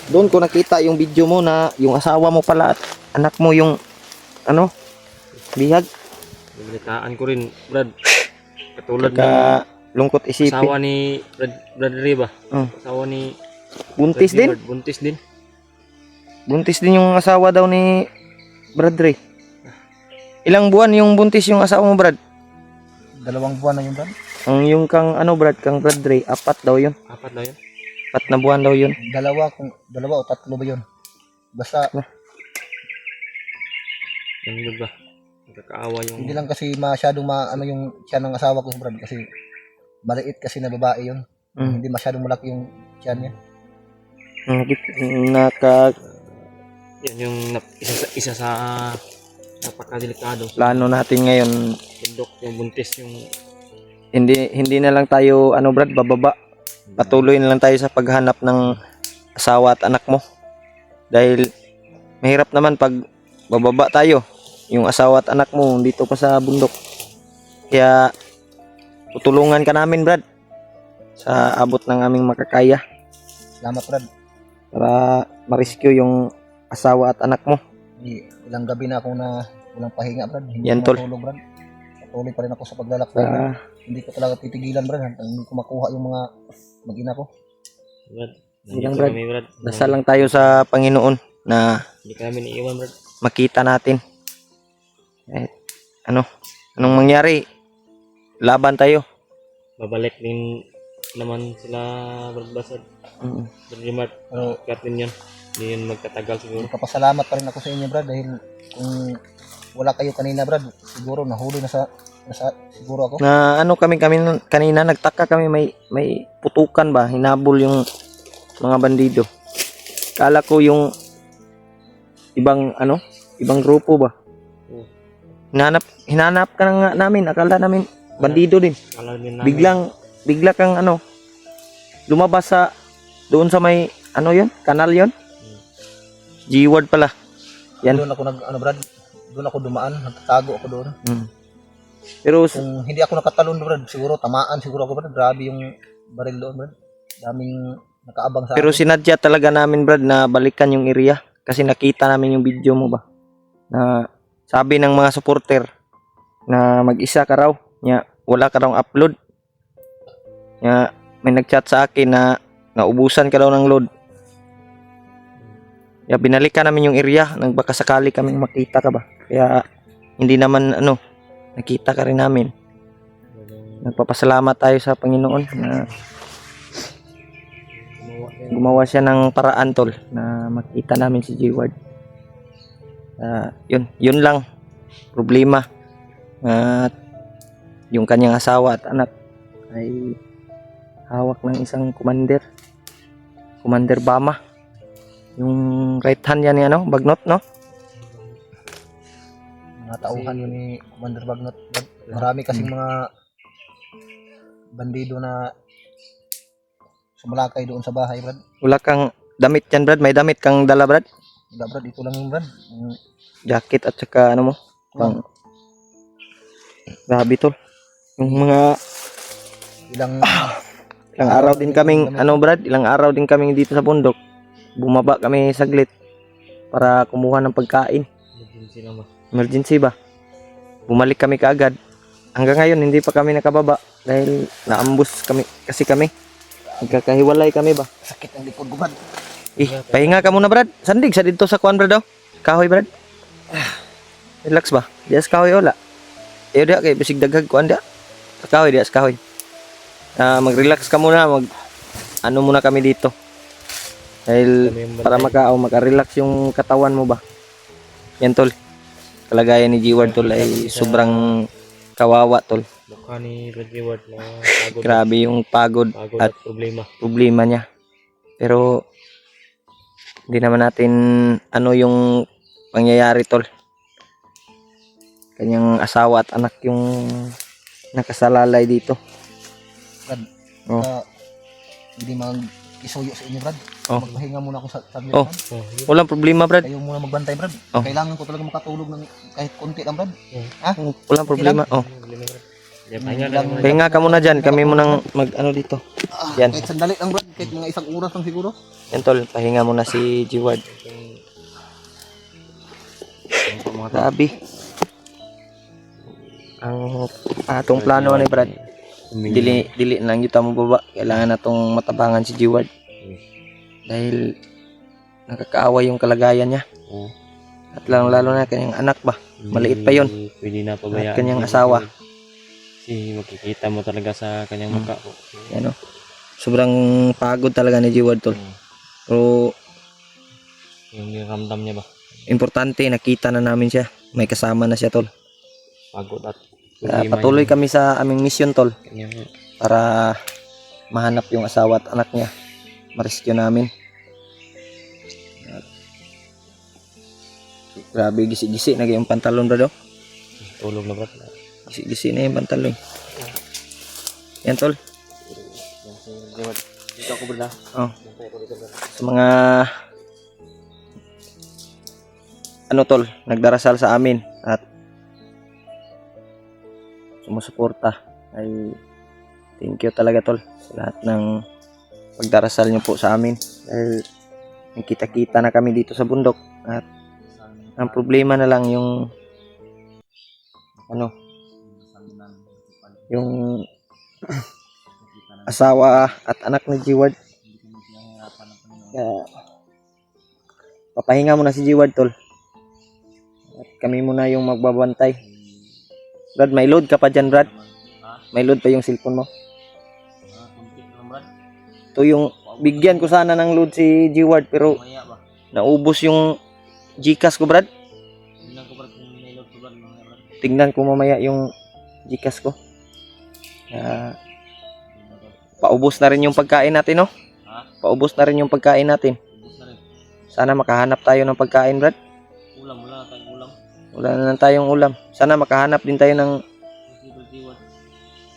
doon ko nakita yung video mo na yung asawa mo pala at anak mo yung ano, bihag.
Nagalitaan ko rin, Brad. Katulad ng
Lungkot isipin.
asawa ni Brad Ray ba? Asawa ni
Buntis
Brad
din.
Jeward. Buntis din.
Buntis din yung asawa daw ni Brad Ray. Ilang buwan yung buntis yung asawa mo, Brad?
2 buwan na yun, Brad.
Ang yung kang ano, Brad, kang Brad Ray, 4 daw yun.
4 daw yun.
4 na buwan daw yun.
2 o 3 ba yun? Basta,
Yung ba? Nakakaawa yung...
hindi lang kasi masyadong ano yung tiyan ng asawa ko, Brad. Kasi maliit kasi na babae yun. Hindi masyadong malaki yung tiyan niya.
Yan yung isa sa napakadelikado.
Plano natin ngayon,
Bundok, yung buntis, yung...
hindi na lang tayo, ano, Brad, bababa. Patuloy na lang tayo sa paghanap ng asawa at anak mo. Dahil mahirap naman pag bababa tayo, yung asawa at anak mo dito pa sa bundok. Kaya tutulungan ka namin, Brad, sa abot ng aming makakaya
Salamat, Brad.
para ma-rescue yung asawa at anak mo.
Ilang gabi na akong walang pahinga, Brad. Hindi
Yan,
ako
tol.
matulog, Brad. Patuloy pa rin ako sa paglalakbay. Brad. Hindi ko talaga titigilan, Brad. Hindi ko makuha yung mga mag-ina ko.
Brad,
Yan,
nandito
Brad.
kami, Brad.
Dasal lang tayo sa Panginoon na
Hindi ka namin iiwan, Brad.
makita natin. Anong mangyari? Laban tayo.
Babalik din naman sila, Brad Basad. Brad Rimart.
Pero
Katin yun. Hindi yun magtatagal siguro.
magpapasalamat pa rin ako sa inyo, Brad. Dahil kung wala kayo kanina, Brad, siguro nahuli na siguro ako.
Na ano kami kanina nagtaka kami may putukan ba, hinabol yung mga bandido. Kala ko yung ibang grupo ba. Hinanap ka na nga namin, akala namin bandido din.
Alam din namin.
Bigla kang lumabas doon sa may kanal yon. G-word pala. Yan.
Doon ako Brad, doon ako dumaan, nagtatago ako doon.
Pero
Kung hindi ako nakatalon, Brad, siguro tamaan siguro ako, Brad. Grabe yung baril doon, Brad. Daming nakaabang sa
Pero
akin.
sinadya talaga namin, Brad, na balikan yung area kasi nakita namin yung video mo ba na sabi ng mga supporter na mag-isa ka raw nya wala ka raw upload nya may nagchat sa akin na naubusan ka daw ng load ya binalikan namin yung area nang baka sakali kaming makita ka ba kaya hindi naman nakita ka rin namin. Nagpapasalamat tayo sa Panginoon na gumawa siya ng paraan, tol, na makita namin si G-Ward. Yun lang problema. At yung kanyang asawa at anak ay hawak ng isang commander Bama. Yung right hand yan ni Bagnot, no?
Mga tauhan yun ni Commander Bagnot. Brad. Marami kasing mga bandido na sumalakay doon sa bahay, Brad.
Wala kang damit yan, Brad? May damit kang dala, Brad?
Wala, Brad, ito lang yung Brad.
Jacket at saka mo? Pang... Grabe, tol. Yung mga
Ilang
ilang araw din kaming Brad, ilang araw din kaming dito sa bundok. Bumaba kami saglit para kumuha ng pagkain. Emergency ba? Bumalik kami kaagad. Hanggang ngayon hindi pa kami nakababa dahil naambus kami. Nagkakahiwalay kami ba?
sakit ang likod ko, Brad.
Pahinga ka muna, Brad. Sandig sa dito sa kuan, Brad, daw. Kahoy, Brad. Relax ba? Dias kahoy wala. Iyo dia kay bisig daghag kuan dia. Sa kahoy dia, sa kahoy. Mag-relax ka muna, muna kami dito. Dahil para maka-relax yung katawan mo ba. Yan, tol. Kalagayan ni G-Ward, tol, ay sobrang kawawa, tol.
Mukha ni Brad Rimart na pagod.
Grabe yung pagod
At
at problema niya. Pero hindi naman natin yung pangyayari, tol. Kanyang asawa at anak yung nakasalalay dito.
Brad,
Oh.
hindi mag-isuyo sa inyo, Brad.
Oh.
Magpahinga muna ako sa saglit,
Oh.
Brad.
Walang problema, Brad.
Kayo muna magbantay, Brad.
Oh.
Kailangan ko talaga makatulog ng kahit konti lang, Brad.
Walang problema. Oh.
Pahinga ka naman.
Pahinga ka muna dyan. Kami munang dito. Yan.
Kahit sandali lang, Brad. Kahit mga 1 oras lang siguro.
Yan, tol. Pahinga muna si G-Ward. Grabe. Ang atong plano ni Brad. Dili lang yuta mo baba. Kailangan natong matabangan si G-Ward. Dahil nakakaawa yung kalagayan niya. At lalo na kanyang anak ba. Maliit pa yun.
Pwede na pabayaan.
At kanyang
si
asawa.
Kasi makikita mo talaga sa kanyang mukha po.
Yan, oh. Sobrang pagod talaga ni G-Ward, tol. Pero
Yung ramdam niya ba?
importante, nakita na namin siya. May kasama na siya, tol.
Pagod at
Kaya
problema
patuloy
yung
kami sa aming mission, tol.
kanyang
Para mahanap yung asawa at anak niya. Ma-rescue namin. At, grabe, gisi-gisi na yung pantalon, bro.
tulog na bro.
Gisi-gisi na yung pantalon. Yan, tol.
Dito ako bro.
Oh. Sa mga tol, nagdarasal sa amin at sumusuporta ay thank you talaga, tol, sa lahat ng pagdarasal nyo po sa amin dahil nakita-kita na kami dito sa bundok at ang problema na lang yung yung asawa at anak ni G-Ward. Kaya papahinga muna si G-Ward, tol, at kami muna yung magbabantay. Brad, may load ka pa dyan, Brad? May load pa yung cellphone mo? Ito yung bigyan ko sana ng load si G-Ward pero naubos yung Gcash ko, Brad. Tignan ko mamaya yung Gcash ko. Paubos na rin yung pagkain natin, no? Paubos na rin yung pagkain natin. Sana makahanap tayo ng pagkain, Brad. Wala na lang tayong ulam. Sana makahanap din tayo ng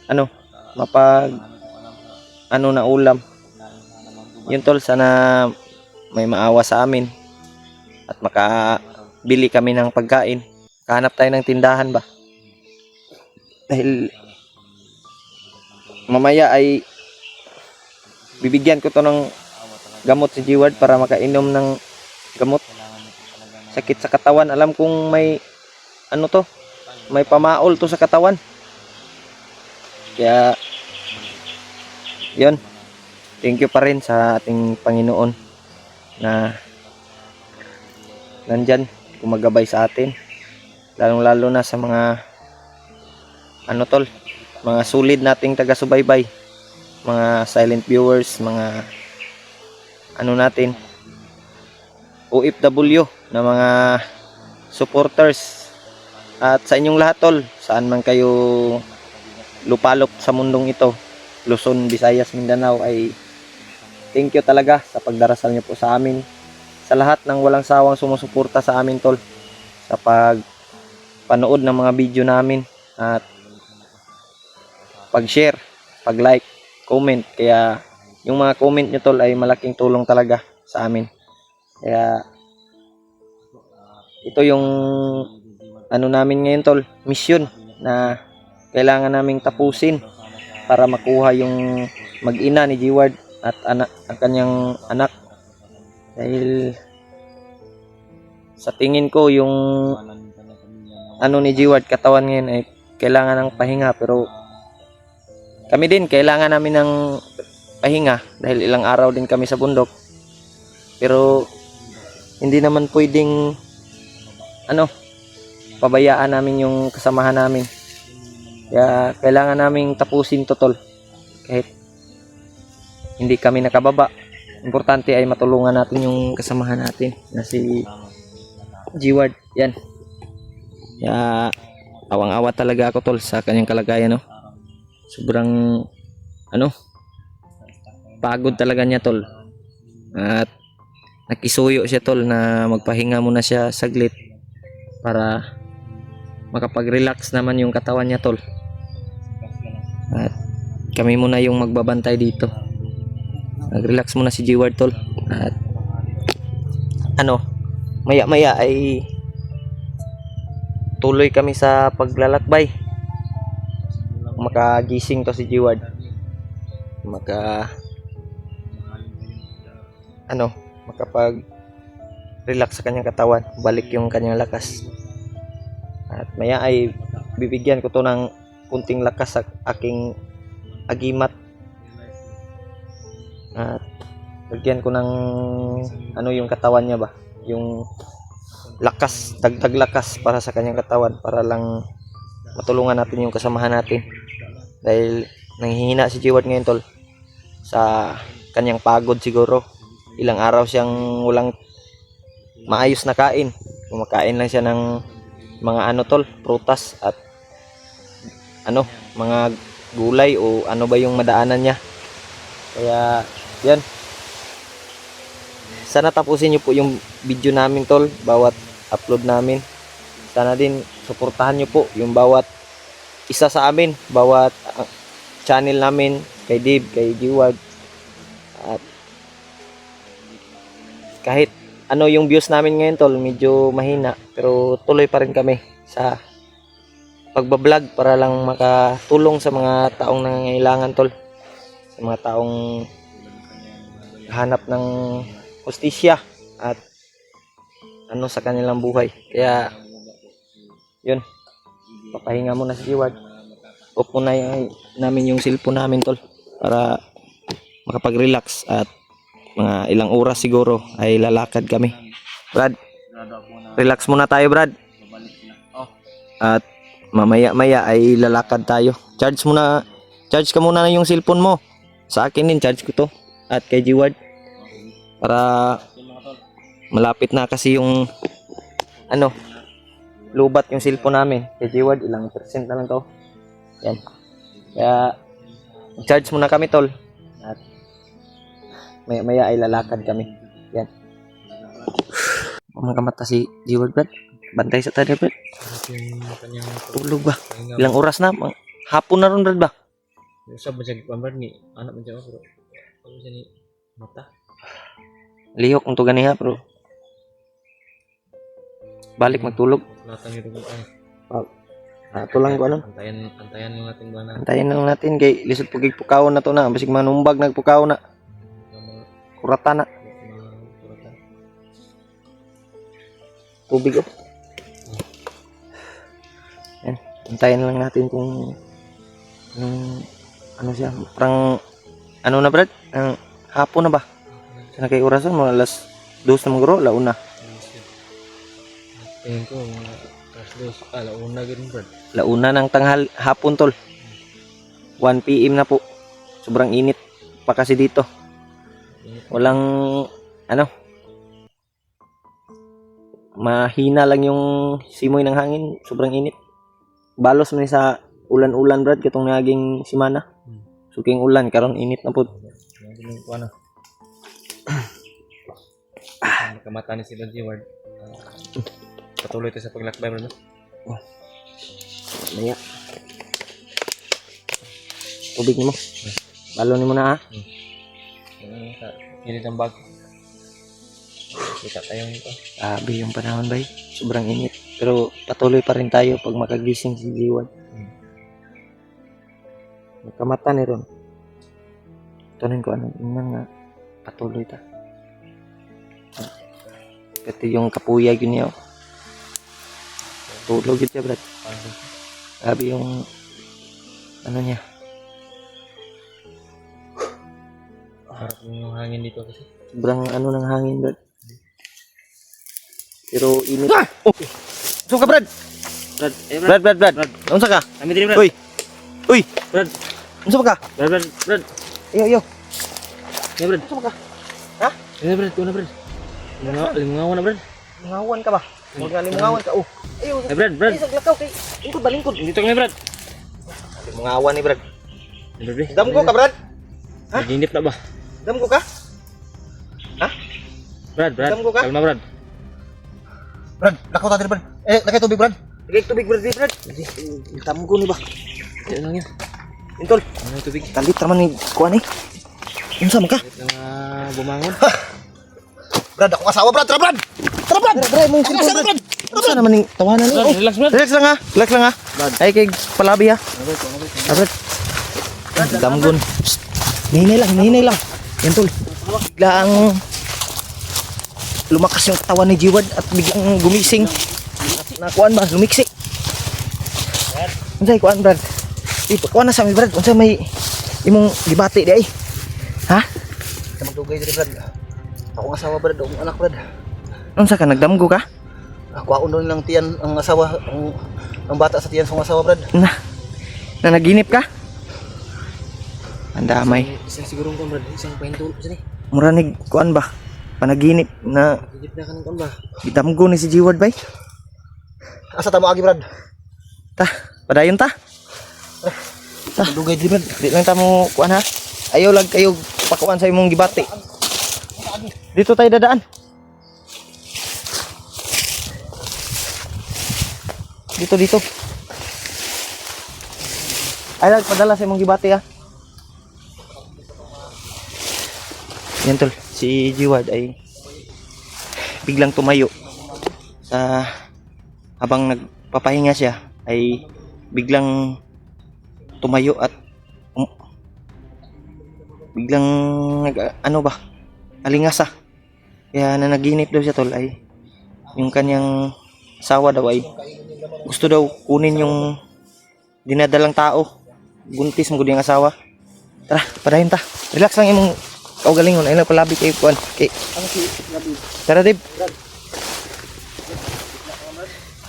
na ulam. Yun, tol, sana may maawa sa amin at makabili kami ng pagkain. Kahanap tayo ng tindahan ba? Dahil mamaya ay bibigyan ko to ng gamot si G-Ward para makainom ng gamot. Sakit sa katawan. Alam kong may may pamaol to sa katawan. Kaya yun, thank you pa rin sa ating Panginoon na nandyan gumagabay sa atin, lalong lalo na sa mga tol, mga solid nating taga-subaybay, mga silent viewers, mga natin OFW na mga supporters, at sa inyong lahat, tol, saan man kayo lupalop sa mundong ito, Luzon, Visayas, Mindanao, ay thank you talaga sa pagdarasal niyo po sa amin, sa lahat ng walang sawang sumusuporta sa amin, tol, sa pagpanood ng mga video namin at pag-share, pag-like, comment. Kaya yung mga comment nyo, tol, ay malaking tulong talaga sa amin. Kaya ito yung namin ngayon, tol, mission na kailangan naming tapusin para makuha yung mag-ina ni G-Ward at ang kanyang anak. Dahil sa tingin ko yung ni G-Ward katawan ngayon ay kailangan ng pahinga, pero kami din kailangan namin ng pahinga dahil ilang araw din kami sa bundok. Pero hindi naman pwedeng pabayaan namin yung kasamahan namin. Kaya kailangan naming tapusin to, tol. Kahit hindi kami nakababa, importante ay matulungan natin yung kasamahan natin na si G-Ward. Yan. Kaya awang-awa talaga ako, tol, sa kanyang kalagayan, no. Sobrang pagod talaga niya, tol. At nakisuyo siya, tol, na magpahinga muna siya saglit para makapag-relax naman yung katawan niya, tol. At kami muna yung magbabantay dito. Mag-relax muna si G-Ward, tol. At maya-maya ay tuloy kami sa paglalakbay. Makagising to si G-Ward. Makapag-relax sa kanyang katawan. Balik yung kanyang lakas. At maya ay bibigyan ko to ng kunting lakas sa aking agimat. At lagyan ko ng yung katawan niya ba, yung lakas, dagdag lakas para sa kanyang katawan, para lang matulungan natin yung kasamahan natin. Dahil nanghihina si Jeward ngayon tol sa kanyang pagod siguro. Ilang araw siyang walang maayos na kain. Kumakain lang siya ng mga ano tol, prutas at ano, mga gulay o ano ba yung madaanan niya. Kaya yan. Sana tapusin niyo po yung video namin tol, bawat upload namin. Sana din suportahan niyo po yung bawat isa sa amin, bawat channel namin, kay Dave, kay Jeward. At kahit ano yung views namin ngayon tol, medyo mahina, pero tuloy pa rin kami sa pagbablog para lang makatulong sa mga taong nangangailangan tol, sa mga taong hanap ng hustisya at ano sa kanilang buhay. Kaya yun, papahinga muna si Jeward. Off muna namin yung cellphone namin tol para makapag-relax at mga ilang oras siguro ay lalakad kami. Brad, relax muna tayo Brad. At mamaya-maya ay lalakad tayo. Charge ka muna yung cellphone mo. Sa akin din, charge ko to. At kay Jeward. Para malapit na kasi yung ano, lubat yung cellphone namin. Kay Jeward, ilang percent na lang to. Yan. Kaya charge muna kami tol. At maya-maya ay lalakad kami. Yan. Mga kamata si Jeward Brad. Bantay sa tayo Brad.
Yung kanyang
Tulog ba? Ilang oras na? Hapon na ron Brad ba?
usap mo siya pambar ni anak mo siya bro. Ano siya ni mata.
Lihok kung to ganiha bro. Balik magtulog.
Latang ito kung
Ito lang ko ano.
Antayan lang natin ba na.
Antayin lang natin kay lisod pugig pukaw na to na. Basig manumbag nagpukaw na. Kurata na. Tubig oh. Yan. Antayin lang natin kung ano siya. Parang ano na Brad? Hapon na ba? Sana kay orasan mo alas 2 na magro, launa.
Tingin ko alas 2, launa gano'n Brad.
Launa ng tanghal hapon tol. 1 PM na po. Sobrang init pa kasi dito. Walang ano. Mahina lang yung simoy ng hangin, sobrang init. Balos man sa ulan-ulan Brad katong naging simana. Suking ulan karon init na po.
Yung ano. Nakamata ni si Don Jeward. Patuloy tayo sa paglakbay bro.
Maya. Tubig ni mo. Balon ni mo na ha.
Gilid ng bag. Kita tayo nito.
Grabe yung panahon bay. Sobrang init. Pero patuloy pa rin tayo pag makagising si Jeward. Nakamata ni Ron. Tunin ko ano. Yung nga patuloy ta. Ito yung kapuyay yun niya. Tulog yun siya Brad. Grabe yung ano niya.
Harap yung hangin dito kasi.
Sobrang ano ng hangin Brad. Pero init. Oh! Saan ka Brad? Brad. Unsa ka?
Kami diri Brad.
Uy!
Brad.
Unsa ka?
Brad.
Iyo.
Ya Brad.
Unsa ka? Ha?
Ya Brad, kuna Brad. Limungawan na Brad.
Lingawan ka ba? Huwag nga lingawan ka. Oh. Ayo.
Eh Brad.
Isag lakaw kay. Lingkod ba lingkod?
Dito kami Brad.
Lingawan ni Brad.
Brad.
Dam ko ka Brad? Ha?
Naginip na ba?
Dam ko ka?
Brad.
Dam ko ka?
Kalma Brad.
Brad, lakaw tayo Brad. Lakay tubig Brad.
Lagay tubig Brad. Dam ko ni ba?
Yan lang yan.
Intol.
Ano yung tubig?
Talit naman ni kuan eh. Unsa man ka?
Kahit na bumangon.
Brad, ako asawa Brad. Tara Brad.
Dre mong cellphone Brad. Unsa naman ning tawanan ni?
Brad, relax Brad.
Relax lang ha. Ay kay palabi ha. Brad. Damgon. Hinay lang. Yan tol. Bigla ang lumakas yung katawan ni Jeward at biglang gumising. Nakuan ba? Lumiksi. Unsay kuan Brad? Kuan na sa mi Brad. Unsa may imong gibati di ay? Ha?
Magdugay diri Brad. Ako asawa Brad, akong anak Brad.
Unsa ka nagdamgo ka?
Kuhaon daw nilang tiyan ang asawa, ang bata sa tiyan sa asawa, Brad.
Na naginip ka? Ang damay.
Isang siguro ko brad, isang pahinto sa ni.
Muranig kuan ba? Panaginip na
Higit na ka ng kamba.
gitamgo ni si Jiward bay.
Asa tamo agi, Brad?
Ta, padayon ta.
Dugay di, Brad.
Di lang ta mo kuan ha. Ayaw lag kayo pakuan sa imong gibati. Dito tayo dadaan. Dito. Ay lag padala sa imong gibati ha. Yan tol, si Jiward ay biglang tumayo sa habang nagpapahinga siya ay biglang tumayo at biglang ano ba alingasa, kaya nanaginip daw siya tol ay yung kanyang asawa daw ay gusto daw kunin yung dinadalang tao, buntis mo yung asawa. Tara, padayon ta, relax lang imong galingon, ay lang palabi kayo kuan kay tara Dib.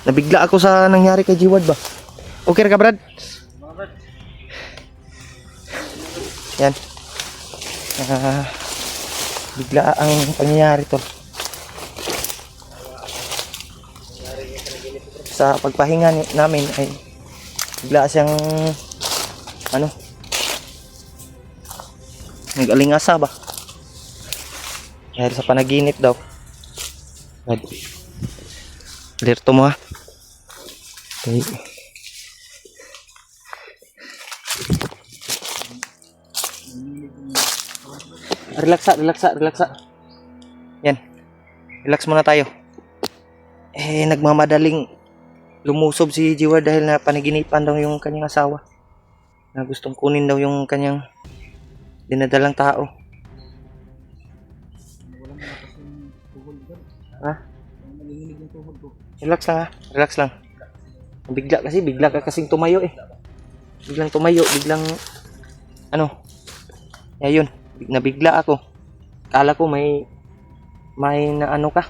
Nabigla ako sa nangyari kay Jiward ba. Okay ra ka Brad? Yan. Bigla ang pangyayari to. Sa pagpahinga namin ay bigla siyang ano, nag-alingasa ba? Dahil sa panaginip daw. Alerto mo ha. Okay. Relaxa. Yan. Relax muna tayo. Nagmamadaling lumusob si Jiward dahil na panaginipan daw yung kanyang asawa. Na gustong kunin daw yung kanyang dinadalang tao. Ha? Relax lang ha. Relax lang. Bigla ka kasing tumayo eh. Biglang tumayo, biglang ano? Ayun, nabigla ako. Kala ko may na ano ka.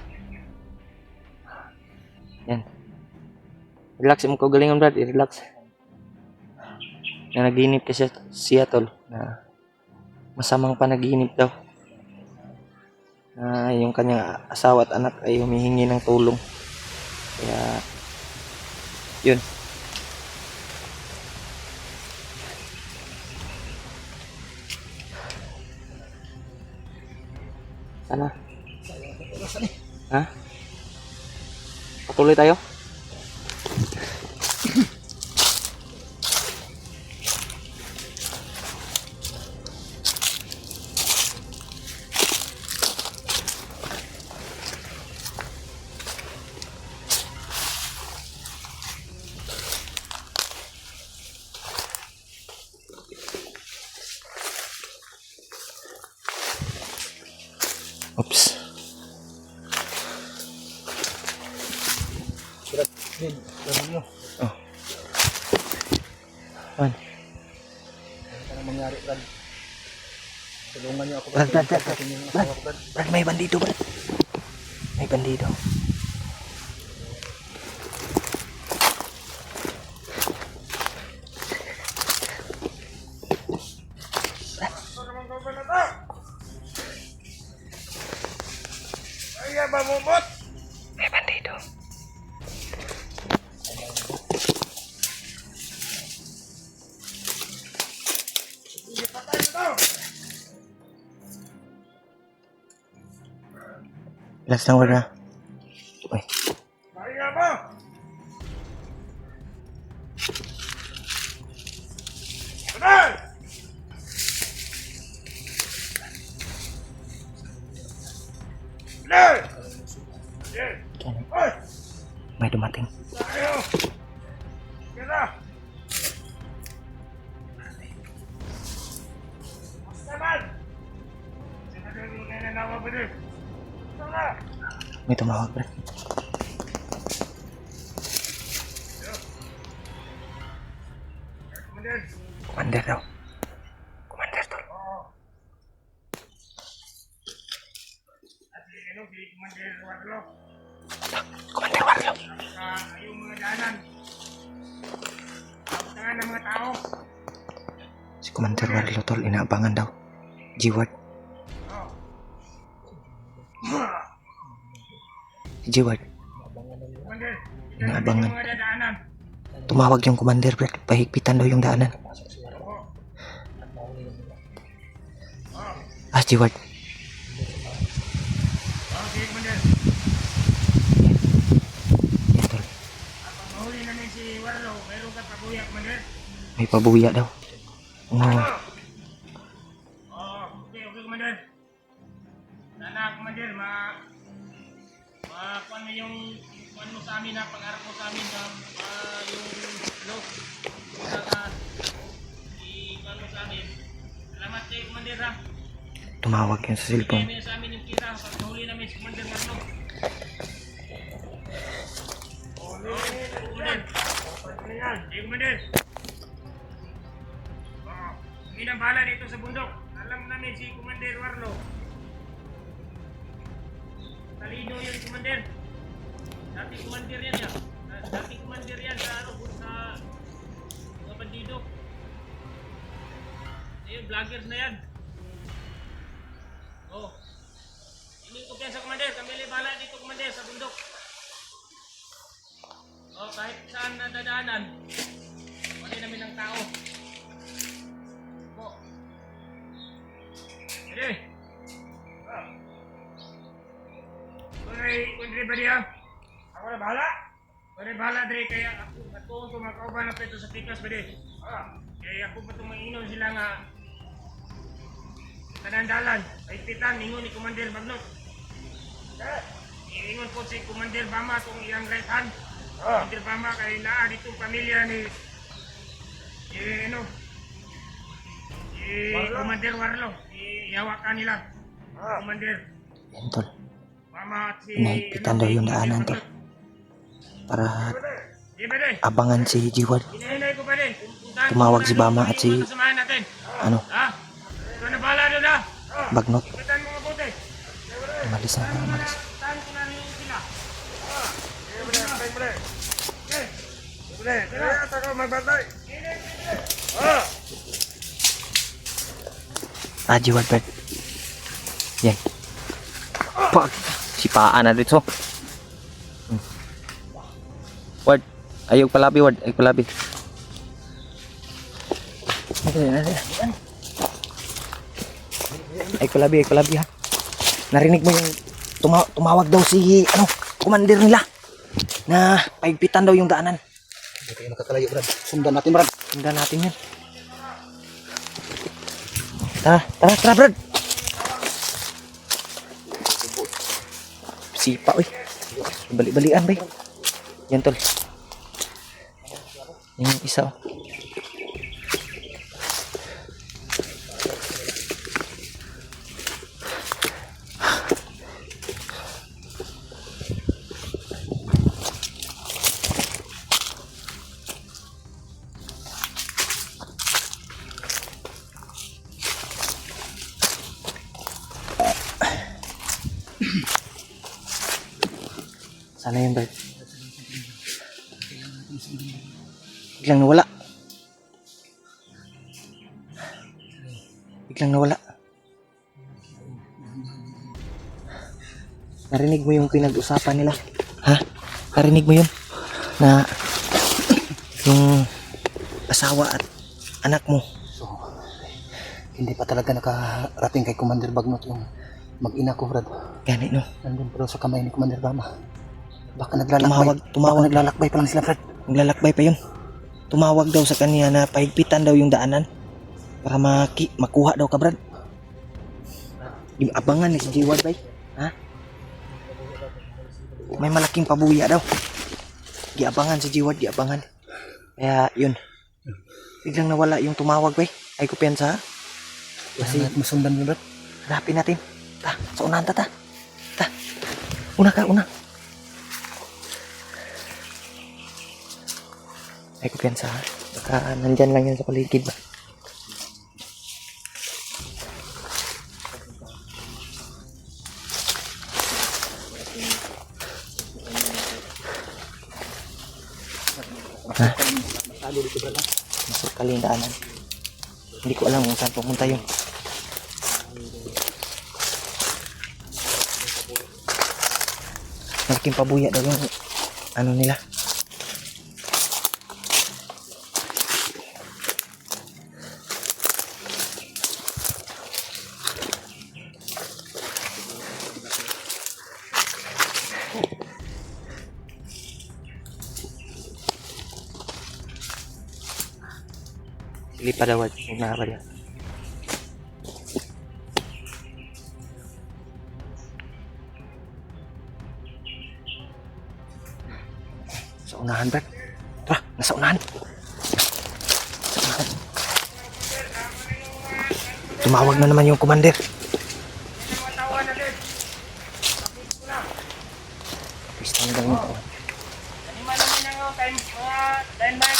Yan. Relax mo ko galingon Brad, relax. Nanaginip kasi siya tol na masamang panaginip daw. Yung kanyang asawa at anak ay humihingi ng tulong. Kaya yun. Sana. Ha? Patuloy tayo? Oops. Oh. Man.
Ano mangyari, Brad? Tulungan niyo ako,
Brad.
Brad.
Brad, may bandido, Brad. May bandido. May bandido. Relax lang wala. Uy. May dumating. May tumawag, Brad. Commander daw. Commander tol. Commander Warlo. ilaw.
Yung mga daanan. Tangan ng mga tao.
Si Commander Warlo tol, inaabangan daw. G-Ward. Si G-Ward.
Commander,
Inaabangan.
mga dadaanan.
Tumawag yung Commander, Brad. Pahigpitan daw yung daanan. Ah, G-Ward.
Okay, Commander.
Yan tol.
Mahuli namin si Warlo. Mayroon ka pabuya, Commander.
May pabuya daw. Oo.
Okay, Commander. Sana, Commander, kuan mo yung kuan mo sa amin na pag-arap mo sa amin na yung lock. Saka i-kuan mo sa amin. Salamat kayo, Commander, ha.
Tumawag yun sa cellphone.
Bigay mo sa amin yung kira pag nahuli namin si Commander Warlo. Commander. Hey, Commander. Hindi na bahala dito sa bundok. Alam namin si Commander Warlo. Talino yun, Commander. Dati Commander yan yan. Dati Commander yan sa mga bandido. Ayun, vloggers na yan. Oh. Hindi ko kaya sa Commander. Kami bahala dito, Commander, sa bundok. Oh, kahit saan na dadaanan. Wala namin ng tao. Oh. Sige. Kundri ba diya? Ako na bahala? Ako na bahala, Dre. Kaya ako itong makauban na pito sa pikas ba di? Kaya ako pa itong mainom sila nga kanandalan. Paipitan, ingon ni Commander Bagnot. Ingon po si Commander Bama itong iyang right hand. Commander Bama kay naa ditong pamilya ni Commander Warlo. Iyawakan nila. Commander
Yan tol.
Mama at si
Pinahigpitan daw yung daanan tol. Para
Di ba de?
abangan si G-Ward.
Hinahinay ko pa din.
Tumawag si Bama at si
Kasamahan natin.
ano,
Ha? Ikaw na bahala doon ha?
Bagnot.
Ipitan mo mabuti.
Umalis na, umalis.
Tahan ko na rin sila. Tara, ako magbantay.
Ah, G-Ward, Brad. Yan. Pag sipaan na dito. Ward, ayaw palabi, Ward. Ayaw palabi. Ayaw palabi ha. Narinig mo yung tumawag daw si commander nila na paigpitan daw yung daanan.
Hindi kayo makakalayo, Brad. Sundan natin, Brad.
Sundan natin yan. Tara, Brad. Sipa, uy. Balik-balikan, bay. Yan, tol. Yung isa, oh. Sana yun, Bert. Biglang nawala. Narinig mo yung pinag-usapan nila? Ha? Narinig mo yun? Na yung asawa at anak mo.
So, hindi pa talaga nakarating kay Commander Bagnot yung mag-ina ko, Brad.
Gani, no?
Nandun pero sa kamay ni Commander Bama. Baka naglalakbay. Baka naglalakbay pa lang sila, Brad.
Naglalakbay pa yun. Tumawag daw sa kanya na pahigpitan daw yung daanan para makuha daw ka, Brad. Abangan ni si G-Ward, bay. Ha? May malaking pabuya daw. Giabangan si G-Ward, giabangan. Kaya yun. Biglang nawala yung tumawag, bay. Ay kumpiyansa, ha?
Kasi masundan mo, Brad.
Hanapin natin. Sa unahan ta. Una ka. Ay kumpiyansa, ha? Baka nandyan lang yan sa paligid ba? Ha?
Masado dito Brad.
Masuk kalindaanan. Hindi ko alam kung saan pumunta yun. Malaking pabuya daw yung ano nila. Sili pa daw, huwag na ba yan? Sa unahan, Brad. Tara, nasa unahan. Sa unahan. Tumawag na naman yung commander. Pista na daw yung tawag.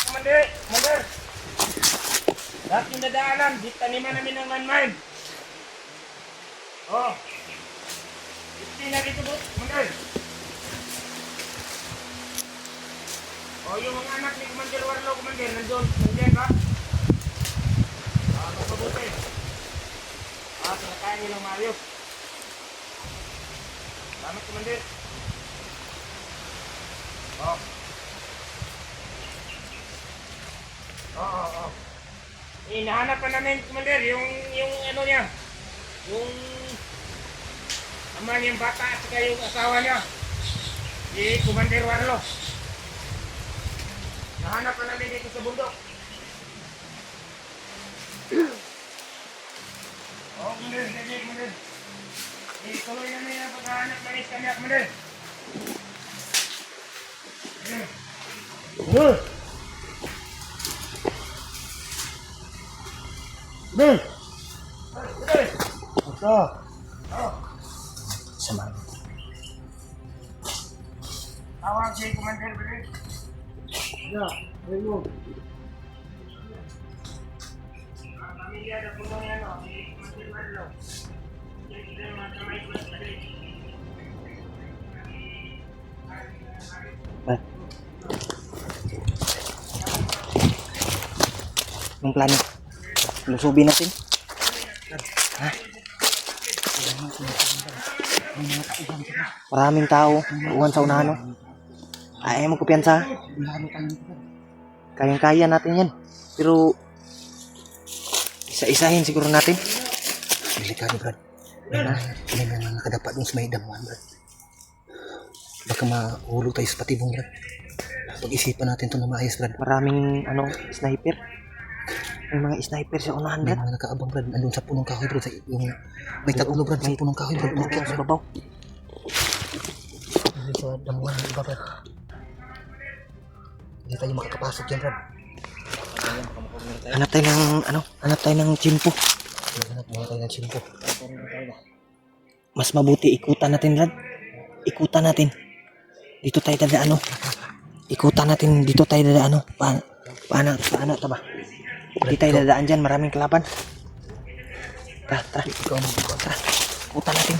Commander! Lahat yung dadaanan, di taniman namin ng man-mine. Oh. Iti na dito po, Commander. Oh, yung mga anak ni Commander Warlo, Commander, nandun ba? Magpabuti. Sinakain nilang maayos. Salamat, Commander. Oh. Oo. Hinahanap pa namin, Commander, yung ano niya. Yung ama niyang bata at saka yung asawa niya. Si Commander Warlo. Nahanap pa namin dito sa bundok. Oh, Commander, sige, Commander. Ituloy namin ang paghahanap ng isa niya, Commander.
Sama.
Tawag si Commander Belen. Ayun. Pamilya na po ng ano, si Commander Warlo. Sila yung mga kamay ko sa balik.
Anong plano? Lusubin natin. Ha? Maraming tao. Uwan sa unahan, no? Ayaw mo kumpiyansa. Kayang-kaya natin yan. Pero isa-isahin siguro natin.
Delikado Brad. May mga nakadapa dun sa may damuhan Brad. Baka mahulog tayo sa patibong Brad. Pag-isipan natin ito na maayos Brad.
Maraming sniper. May mga sniper sa unahan,
May
Brad.
mga nakaabang Brad. Andun sa punong kahoy Brad. May tagulo Brad sa punong kahoy Brad.
May sa babaw.
Andun sa damuhan ng iba Brad. Hindi tayo makakapasok dyan Brad.
Hanap tayo ng hanap tayo ng chimpo.
Hanap mga tayo ng simpo.
Mas mabuti ikutan natin, Brad. Ikutan natin. Dito tayo dadaan, Ikutan natin dito tayo dadaan, Paano ta ba? Hindi tayo dadaan dyan, maraming kalaban. Tara. Ikutan natin.